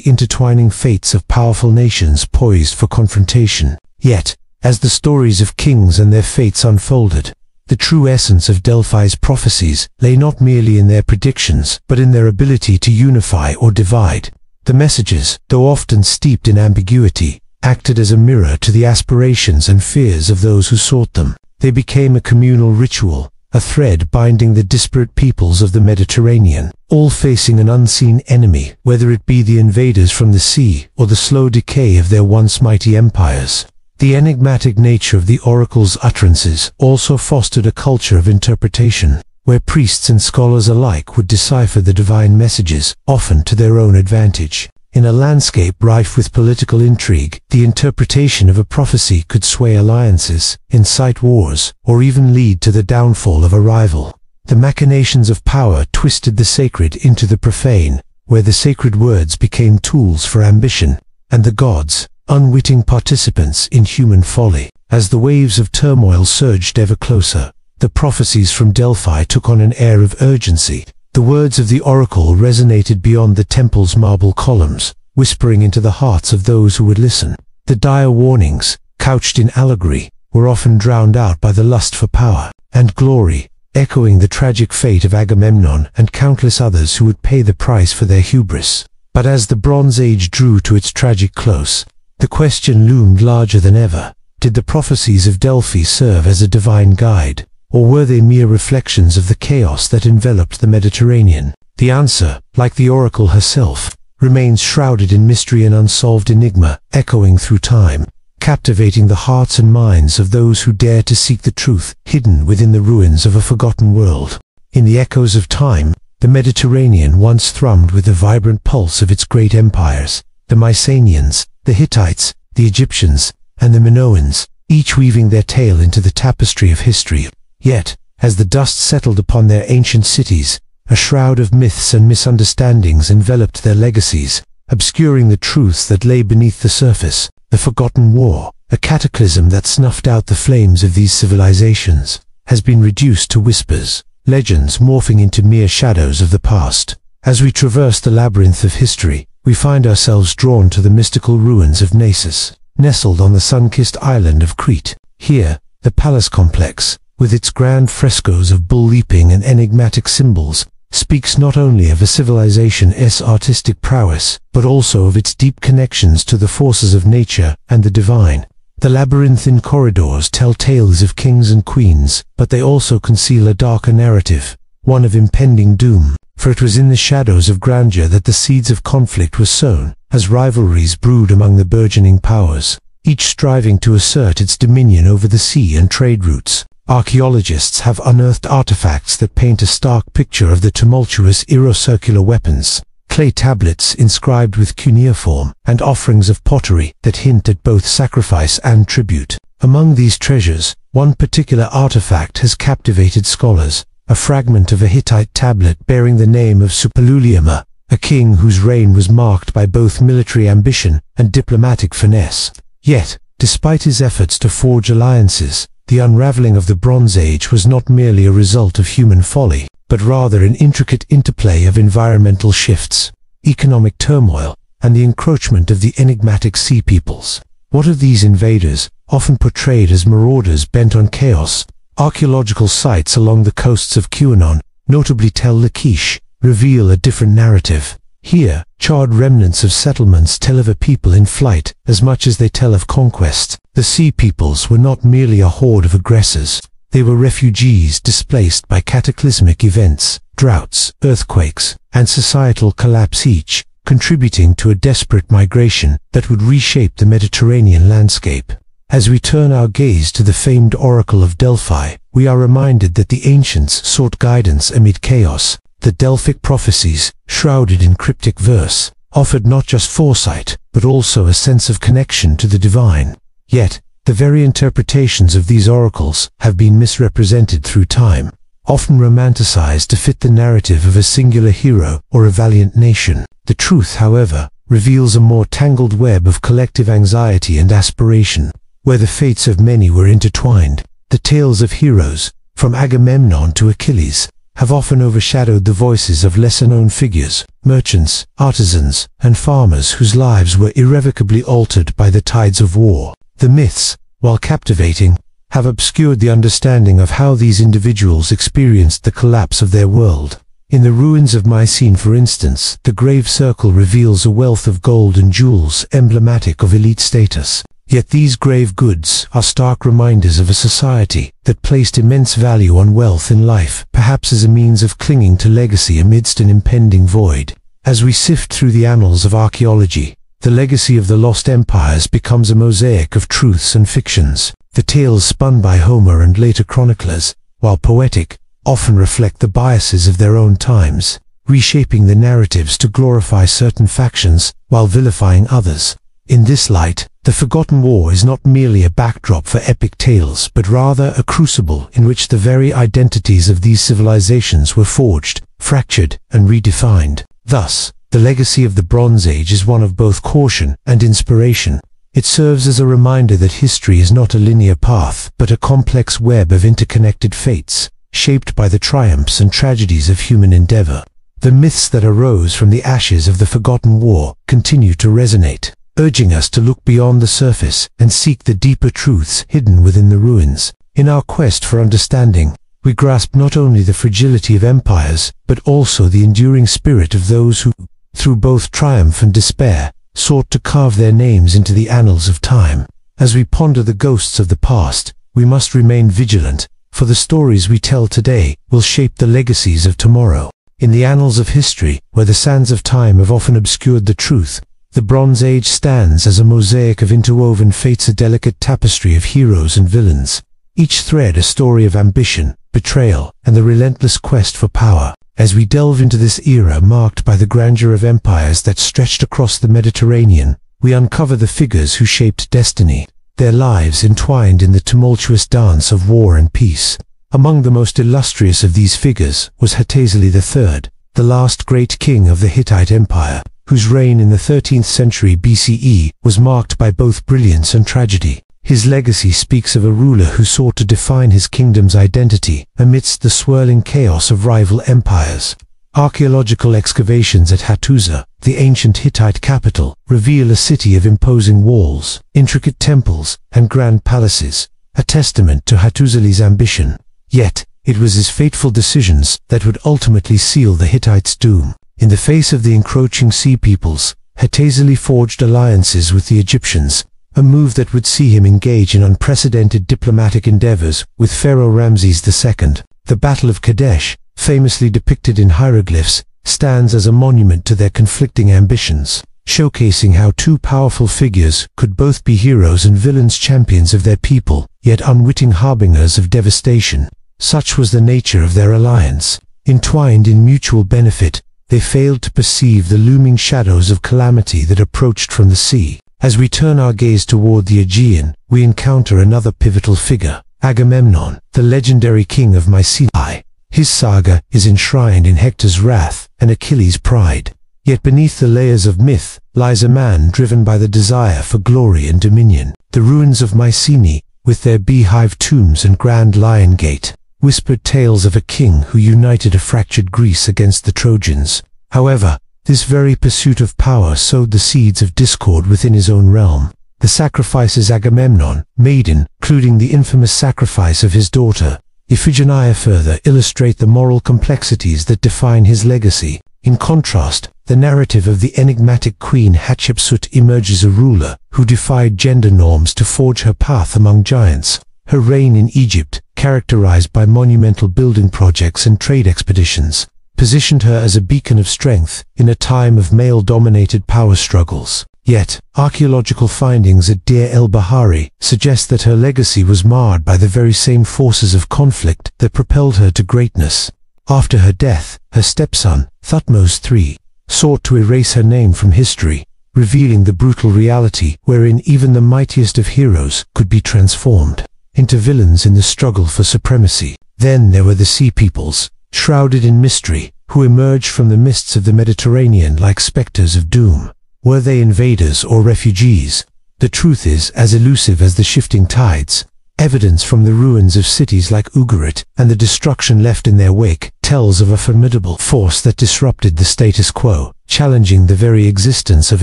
intertwining fates of powerful nations poised for confrontation. Yet, as the stories of kings and their fates unfolded, the true essence of Delphi's prophecies lay not merely in their predictions, but in their ability to unify or divide. The messages, though often steeped in ambiguity, acted as a mirror to the aspirations and fears of those who sought them. They became a communal ritual, a thread binding the disparate peoples of the Mediterranean, all facing an unseen enemy, whether it be the invaders from the sea or the slow decay of their once mighty empires. The enigmatic nature of the oracle's utterances also fostered a culture of interpretation, where priests and scholars alike would decipher the divine messages, often to their own advantage. In a landscape rife with political intrigue, the interpretation of a prophecy could sway alliances, incite wars, or even lead to the downfall of a rival. The machinations of power twisted the sacred into the profane, where the sacred words became tools for ambition, and the gods, unwitting participants in human folly. As the waves of turmoil surged ever closer, the prophecies from Delphi took on an air of urgency. The words of the oracle resonated beyond the temple's marble columns, whispering into the hearts of those who would listen. The dire warnings, couched in allegory, were often drowned out by the lust for power and glory, echoing the tragic fate of Agamemnon and countless others who would pay the price for their hubris. But as the Bronze Age drew to its tragic close, the question loomed larger than ever. Did the prophecies of Delphi serve as a divine guide, or were they mere reflections of the chaos that enveloped the Mediterranean? The answer, like the oracle herself, remains shrouded in mystery and unsolved enigma, echoing through time, captivating the hearts and minds of those who dare to seek the truth hidden within the ruins of a forgotten world. In the echoes of time, the Mediterranean once thrummed with the vibrant pulse of its great empires, the Mycenaeans, the Hittites, the Egyptians, and the Minoans, each weaving their tale into the tapestry of history. Yet, as the dust settled upon their ancient cities, a shroud of myths and misunderstandings enveloped their legacies, obscuring the truths that lay beneath the surface. The forgotten war, a cataclysm that snuffed out the flames of these civilizations, has been reduced to whispers, legends morphing into mere shadows of the past. As we traverse the labyrinth of history, we find ourselves drawn to the mystical ruins of Naxos, nestled on the sun-kissed island of Crete. Here, the palace complex, with its grand frescoes of bull-leaping and enigmatic symbols, speaks not only of a civilization's artistic prowess, but also of its deep connections to the forces of nature and the divine. The labyrinthine corridors tell tales of kings and queens, but they also conceal a darker narrative, one of impending doom. For it was in the shadows of grandeur that the seeds of conflict were sown, as rivalries brewed among the burgeoning powers, each striving to assert its dominion over the sea and trade routes. Archaeologists have unearthed artifacts that paint a stark picture of the tumultuous irrecircular weapons, clay tablets inscribed with cuneiform, and offerings of pottery that hint at both sacrifice and tribute. Among these treasures, one particular artifact has captivated scholars, a fragment of a Hittite tablet bearing the name of Suppiluliuma, a king whose reign was marked by both military ambition and diplomatic finesse. Yet, despite his efforts to forge alliances, the unraveling of the Bronze Age was not merely a result of human folly, but rather an intricate interplay of environmental shifts, economic turmoil, and the encroachment of the enigmatic sea peoples. What of these invaders, often portrayed as marauders bent on chaos? Archaeological sites along the coasts of QAnon, notably Tel Lachish, reveal a different narrative. Here, charred remnants of settlements tell of a people in flight as much as they tell of conquest. The sea peoples were not merely a horde of aggressors. They were refugees displaced by cataclysmic events, droughts, earthquakes, and societal collapse, each contributing to a desperate migration that would reshape the Mediterranean landscape. As we turn our gaze to the famed oracle of Delphi, we are reminded that the ancients sought guidance amid chaos. The Delphic prophecies, shrouded in cryptic verse, offered not just foresight, but also a sense of connection to the divine. Yet, the very interpretations of these oracles have been misrepresented through time, often romanticized to fit the narrative of a singular hero or a valiant nation. The truth, however, reveals a more tangled web of collective anxiety and aspiration, where the fates of many were intertwined. The tales of heroes, from Agamemnon to Achilles, have often overshadowed the voices of lesser-known figures, merchants, artisans, and farmers whose lives were irrevocably altered by the tides of war. The myths, while captivating, have obscured the understanding of how these individuals experienced the collapse of their world. In the ruins of Mycenae, for instance, the grave circle reveals a wealth of gold and jewels emblematic of elite status. Yet these grave goods are stark reminders of a society that placed immense value on wealth in life, perhaps as a means of clinging to legacy amidst an impending void. As we sift through the annals of archaeology, the legacy of the lost empires becomes a mosaic of truths and fictions. The tales spun by Homer and later chroniclers, while poetic, often reflect the biases of their own times, reshaping the narratives to glorify certain factions while vilifying others. In this light, the Forgotten War is not merely a backdrop for epic tales, but rather a crucible in which the very identities of these civilizations were forged, fractured, and redefined. Thus, the legacy of the Bronze Age is one of both caution and inspiration. It serves as a reminder that history is not a linear path, but a complex web of interconnected fates, shaped by the triumphs and tragedies of human endeavor. The myths that arose from the ashes of the Forgotten War continue to resonate, urging us to look beyond the surface and seek the deeper truths hidden within the ruins. In our quest for understanding, we grasp not only the fragility of empires, but also the enduring spirit of those who, through both triumph and despair, sought to carve their names into the annals of time. As we ponder the ghosts of the past, we must remain vigilant, for the stories we tell today will shape the legacies of tomorrow. In the annals of history, where the sands of time have often obscured the truth, the Bronze Age stands as a mosaic of interwoven fates, a delicate tapestry of heroes and villains, each thread a story of ambition, betrayal, and the relentless quest for power. As we delve into this era marked by the grandeur of empires that stretched across the Mediterranean, we uncover the figures who shaped destiny, their lives entwined in the tumultuous dance of war and peace. Among the most illustrious of these figures was Hattusili III, the last great king of the Hittite Empire, whose reign in the 13th century BCE was marked by both brilliance and tragedy. His legacy speaks of a ruler who sought to define his kingdom's identity amidst the swirling chaos of rival empires. Archaeological excavations at Hattusa, the ancient Hittite capital, reveal a city of imposing walls, intricate temples, and grand palaces, a testament to Hattusili's ambition. Yet, it was his fateful decisions that would ultimately seal the Hittites' doom. In the face of the encroaching sea peoples, Hattusili forged alliances with the Egyptians, a move that would see him engage in unprecedented diplomatic endeavors with Pharaoh Ramses II. The Battle of Kadesh, famously depicted in hieroglyphs, stands as a monument to their conflicting ambitions, showcasing how two powerful figures could both be heroes and villains, champions of their people, yet unwitting harbingers of devastation. Such was the nature of their alliance. Entwined in mutual benefit, they failed to perceive the looming shadows of calamity that approached from the sea. As we turn our gaze toward the Aegean, we encounter another pivotal figure, Agamemnon, the legendary king of Mycenae. His saga is enshrined in Hector's wrath and Achilles' pride. Yet beneath the layers of myth lies a man driven by the desire for glory and dominion. The ruins of Mycenae, with their beehive tombs and grand lion gate, whispered tales of a king who united a fractured Greece against the Trojans. However, this very pursuit of power sowed the seeds of discord within his own realm. The sacrifices Agamemnon made, including the infamous sacrifice of his daughter, Iphigenia, further illustrate the moral complexities that define his legacy. In contrast, the narrative of the enigmatic queen Hatshepsut emerges a ruler who defied gender norms to forge her path among giants. Her reign in Egypt, characterized by monumental building projects and trade expeditions, positioned her as a beacon of strength in a time of male-dominated power struggles. Yet, archaeological findings at Deir el-Bahari suggest that her legacy was marred by the very same forces of conflict that propelled her to greatness. After her death, her stepson, Thutmose III, sought to erase her name from history, revealing the brutal reality wherein even the mightiest of heroes could be transformed into villains in the struggle for supremacy. Then there were the sea peoples, shrouded in mystery, who emerged from the mists of the Mediterranean like specters of doom. Were they invaders or refugees? The truth is as elusive as the shifting tides. Evidence from the ruins of cities like Ugarit and the destruction left in their wake tells of a formidable force that disrupted the status quo, challenging the very existence of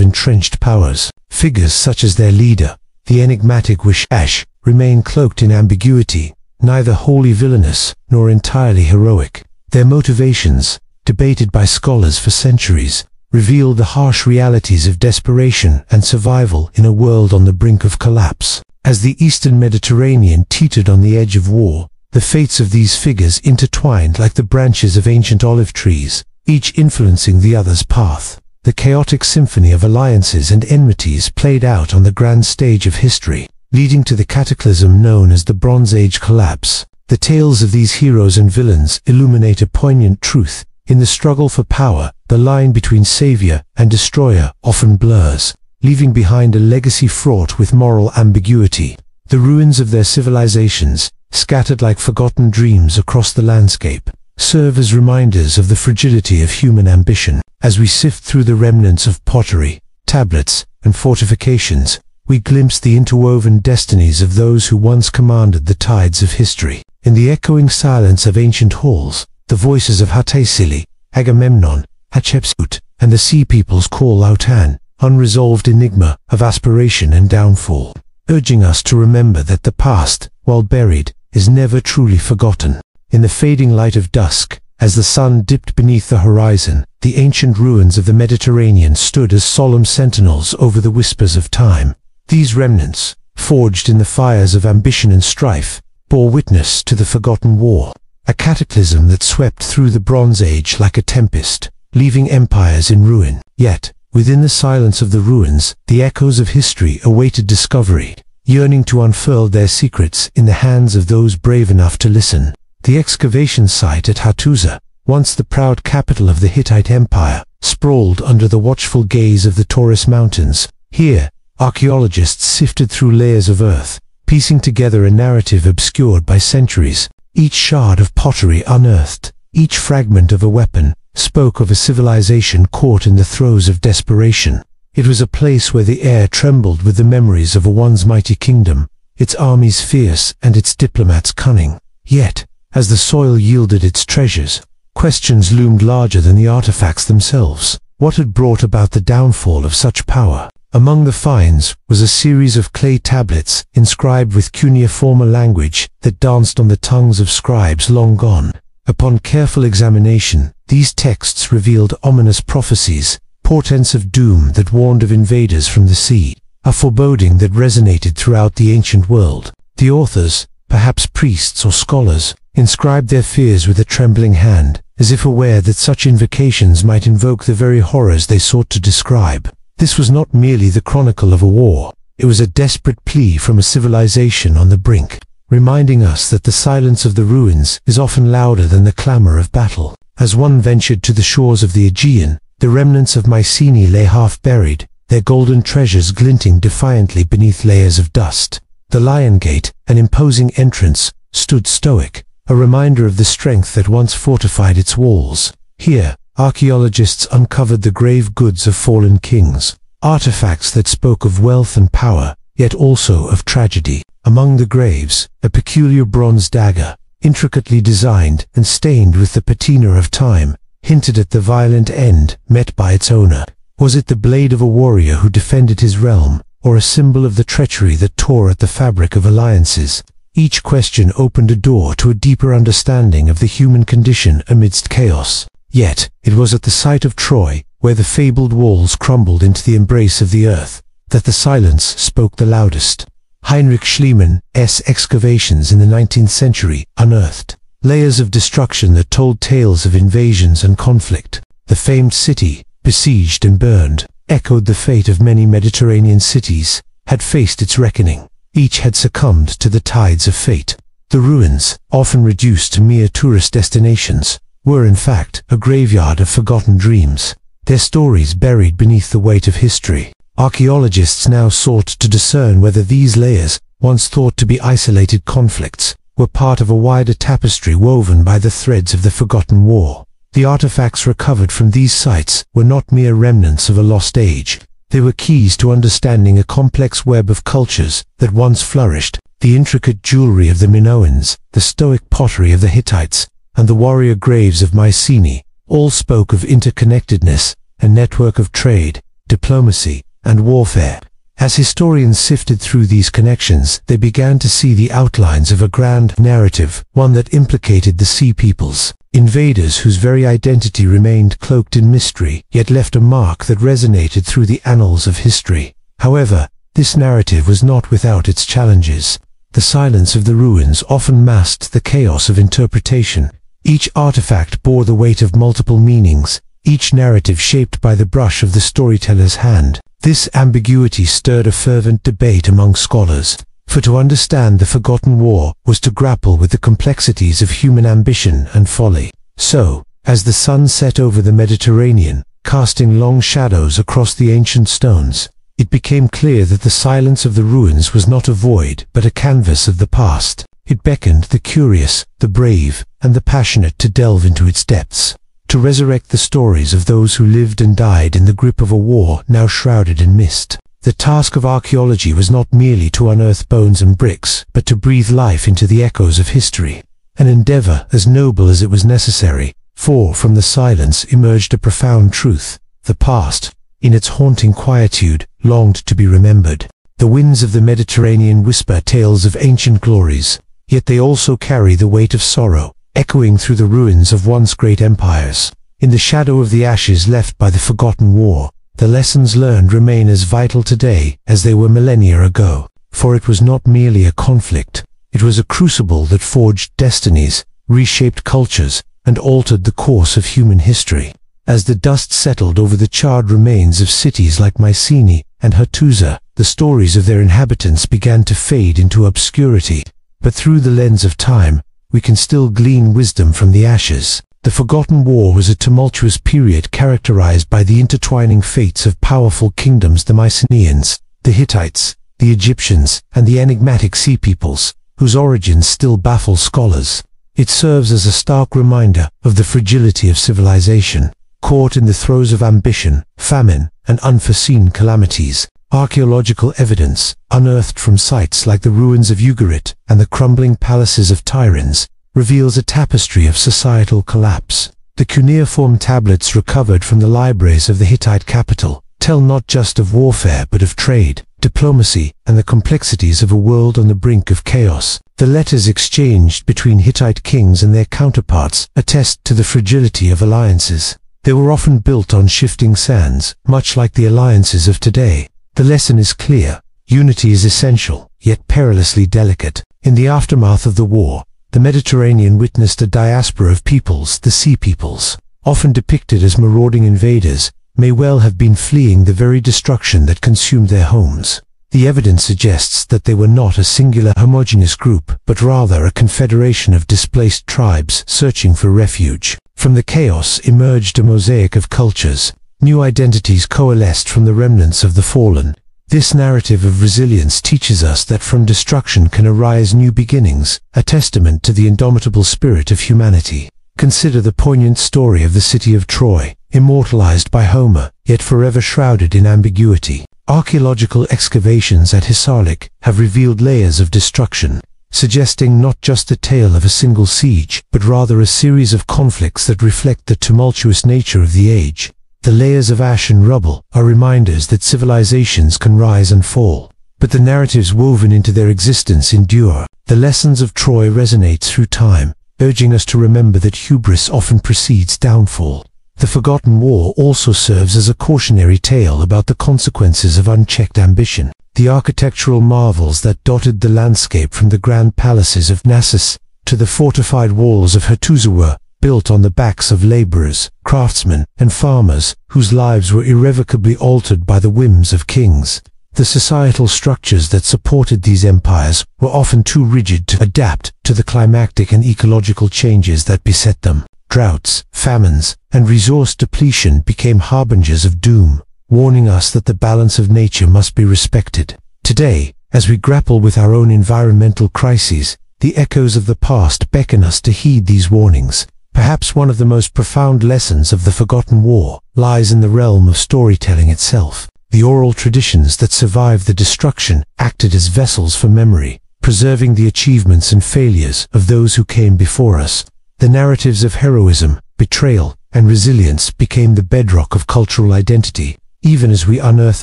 entrenched powers. Figures such as their leader, the enigmatic Wish-Ash, remain cloaked in ambiguity, neither wholly villainous nor entirely heroic. Their motivations, debated by scholars for centuries, reveal the harsh realities of desperation and survival in a world on the brink of collapse. As the eastern Mediterranean teetered on the edge of war, the fates of these figures intertwined like the branches of ancient olive trees, each influencing the other's path. The chaotic symphony of alliances and enmities played out on the grand stage of history, leading to the cataclysm known as the Bronze Age collapse. The tales of these heroes and villains illuminate a poignant truth. In the struggle for power, the line between savior and destroyer often blurs, leaving behind a legacy fraught with moral ambiguity. The ruins of their civilizations, scattered like forgotten dreams across the landscape, serve as reminders of the fragility of human ambition. As we sift through the remnants of pottery, tablets, and fortifications, we glimpse the interwoven destinies of those who once commanded the tides of history. In the echoing silence of ancient halls, the voices of Hattusili, Agamemnon, Hatshepsut, and the sea peoples call out an unresolved enigma of aspiration and downfall, urging us to remember that the past, while buried, is never truly forgotten. In the fading light of dusk, as the sun dipped beneath the horizon, the ancient ruins of the Mediterranean stood as solemn sentinels over the whispers of time. These remnants, forged in the fires of ambition and strife, bore witness to the forgotten war, a cataclysm that swept through the Bronze Age like a tempest, leaving empires in ruin. Yet, within the silence of the ruins, the echoes of history awaited discovery, yearning to unfurl their secrets in the hands of those brave enough to listen. The excavation site at Hattusa, once the proud capital of the Hittite Empire, sprawled under the watchful gaze of the Taurus Mountains. Here, archaeologists sifted through layers of earth, piecing together a narrative obscured by centuries. Each shard of pottery unearthed, each fragment of a weapon, spoke of a civilization caught in the throes of desperation. It was a place where the air trembled with the memories of a once mighty kingdom, its armies fierce and its diplomats cunning. Yet, as the soil yielded its treasures, questions loomed larger than the artifacts themselves. What had brought about the downfall of such power? Among the finds was a series of clay tablets inscribed with cuneiform language that danced on the tongues of scribes long gone. Upon careful examination, these texts revealed ominous prophecies, portents of doom that warned of invaders from the sea, a foreboding that resonated throughout the ancient world. The authors, perhaps priests or scholars, inscribed their fears with a trembling hand, as if aware that such invocations might invoke the very horrors they sought to describe. This was not merely the chronicle of a war, it was a desperate plea from a civilization on the brink, reminding us that the silence of the ruins is often louder than the clamor of battle. As one ventured to the shores of the Aegean, the remnants of Mycenae lay half-buried, their golden treasures glinting defiantly beneath layers of dust. The Lion Gate, an imposing entrance, stood stoic, a reminder of the strength that once fortified its walls. Here, archaeologists uncovered the grave goods of fallen kings, artifacts that spoke of wealth and power, yet also of tragedy. Among the graves, a peculiar bronze dagger, intricately designed and stained with the patina of time, hinted at the violent end met by its owner. Was it the blade of a warrior who defended his realm, or a symbol of the treachery that tore at the fabric of alliances? Each question opened a door to a deeper understanding of the human condition amidst chaos. Yet, it was at the site of Troy, where the fabled walls crumbled into the embrace of the earth, that the silence spoke the loudest. Heinrich Schliemann's excavations in the 19th century unearthed layers of destruction that told tales of invasions and conflict. The famed city, besieged and burned, echoed the fate of many Mediterranean cities, had faced its reckoning. Each had succumbed to the tides of fate. The ruins, often reduced to mere tourist destinations, were in fact a graveyard of forgotten dreams. their stories buried beneath the weight of history. Archaeologists now sought to discern whether these layers, once thought to be isolated conflicts, were part of a wider tapestry woven by the threads of the forgotten war. The artifacts recovered from these sites were not mere remnants of a lost age. They were keys to understanding a complex web of cultures that once flourished. The intricate jewelry of the Minoans, the stoic pottery of the Hittites, and the warrior graves of Mycenae all spoke of interconnectedness, a network of trade, diplomacy, and warfare. As historians sifted through these connections, they began to see the outlines of a grand narrative, one that implicated the Sea Peoples, invaders whose very identity remained cloaked in mystery, yet left a mark that resonated through the annals of history. However, this narrative was not without its challenges. The silence of the ruins often masked the chaos of interpretation. Each artifact bore the weight of multiple meanings, each narrative shaped by the brush of the storyteller's hand. This ambiguity stirred a fervent debate among scholars, for to understand the forgotten war was to grapple with the complexities of human ambition and folly. So, as the sun set over the Mediterranean, casting long shadows across the ancient stones, it became clear that the silence of the ruins was not a void, but a canvas of the past. It beckoned the curious, the brave, and the passionate to delve into its depths, to resurrect the stories of those who lived and died in the grip of a war now shrouded in mist. The task of archaeology was not merely to unearth bones and bricks, but to breathe life into the echoes of history, an endeavor as noble as it was necessary, for from the silence emerged a profound truth. The past, in its haunting quietude, longed to be remembered. The winds of the Mediterranean whisper tales of ancient glories, yet they also carry the weight of sorrow, echoing through the ruins of once great empires. In the shadow of the ashes left by the forgotten war, the lessons learned remain as vital today as they were millennia ago. For it was not merely a conflict, it was a crucible that forged destinies, reshaped cultures, and altered the course of human history. As the dust settled over the charred remains of cities like Mycenae and Hattusa, the stories of their inhabitants began to fade into obscurity. But through the lens of time, we can still glean wisdom from the ashes. The forgotten war was a tumultuous period characterized by the intertwining fates of powerful kingdoms: the Mycenaeans, the Hittites, the Egyptians, and the enigmatic Sea Peoples, whose origins still baffle scholars. It serves as a stark reminder of the fragility of civilization. Caught in the throes of ambition, famine, and unforeseen calamities, archaeological evidence, unearthed from sites like the ruins of Ugarit and the crumbling palaces of Tiryns, reveals a tapestry of societal collapse. The cuneiform tablets recovered from the libraries of the Hittite capital tell not just of warfare but of trade, diplomacy, and the complexities of a world on the brink of chaos. The letters exchanged between Hittite kings and their counterparts attest to the fragility of alliances. They were often built on shifting sands, much like the alliances of today. The lesson is clear: unity is essential, yet perilously delicate. In the aftermath of the war, the Mediterranean witnessed a diaspora of peoples. The Sea Peoples, often depicted as marauding invaders, may well have been fleeing the very destruction that consumed their homes. The evidence suggests that they were not a singular homogeneous group, but rather a confederation of displaced tribes searching for refuge. From the chaos emerged a mosaic of cultures. New identities coalesced from the remnants of the fallen. This narrative of resilience teaches us that from destruction can arise new beginnings, a testament to the indomitable spirit of humanity. Consider the poignant story of the city of Troy, immortalized by Homer, yet forever shrouded in ambiguity. Archaeological excavations at Hisarlik have revealed layers of destruction, suggesting not just the tale of a single siege, but rather a series of conflicts that reflect the tumultuous nature of the age. The layers of ash and rubble are reminders that civilizations can rise and fall, but the narratives woven into their existence endure. The lessons of Troy resonate through time, urging us to remember that hubris often precedes downfall. The forgotten war also serves as a cautionary tale about the consequences of unchecked ambition. The architectural marvels that dotted the landscape, from the grand palaces of Knossos to the fortified walls of Hattusa, were built on the backs of laborers, craftsmen, and farmers whose lives were irrevocably altered by the whims of kings. The societal structures that supported these empires were often too rigid to adapt to the climatic and ecological changes that beset them. Droughts, famines, and resource depletion became harbingers of doom, warning us that the balance of nature must be respected. Today, as we grapple with our own environmental crises, the echoes of the past beckon us to heed these warnings. Perhaps one of the most profound lessons of the forgotten war lies in the realm of storytelling itself. The oral traditions that survived the destruction acted as vessels for memory, preserving the achievements and failures of those who came before us. The narratives of heroism, betrayal, and resilience became the bedrock of cultural identity. Even as we unearth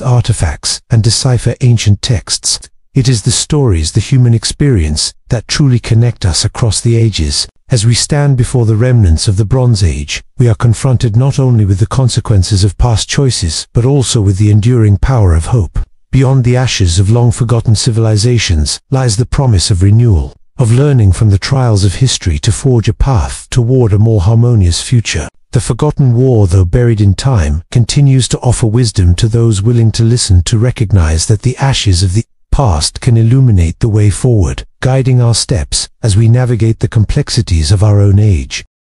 artifacts and decipher ancient texts, it is the stories, the human experience, that truly connect us across the ages. As we stand before the remnants of the Bronze Age, we are confronted not only with the consequences of past choices, but also with the enduring power of hope. Beyond the ashes of long-forgotten civilizations lies the promise of renewal, of learning from the trials of history to forge a path toward a more harmonious future. The forgotten war, though buried in time, continues to offer wisdom to those willing to listen, to recognize that the ashes of the past can illuminate the way forward, guiding our steps as we navigate the complexities of our own age.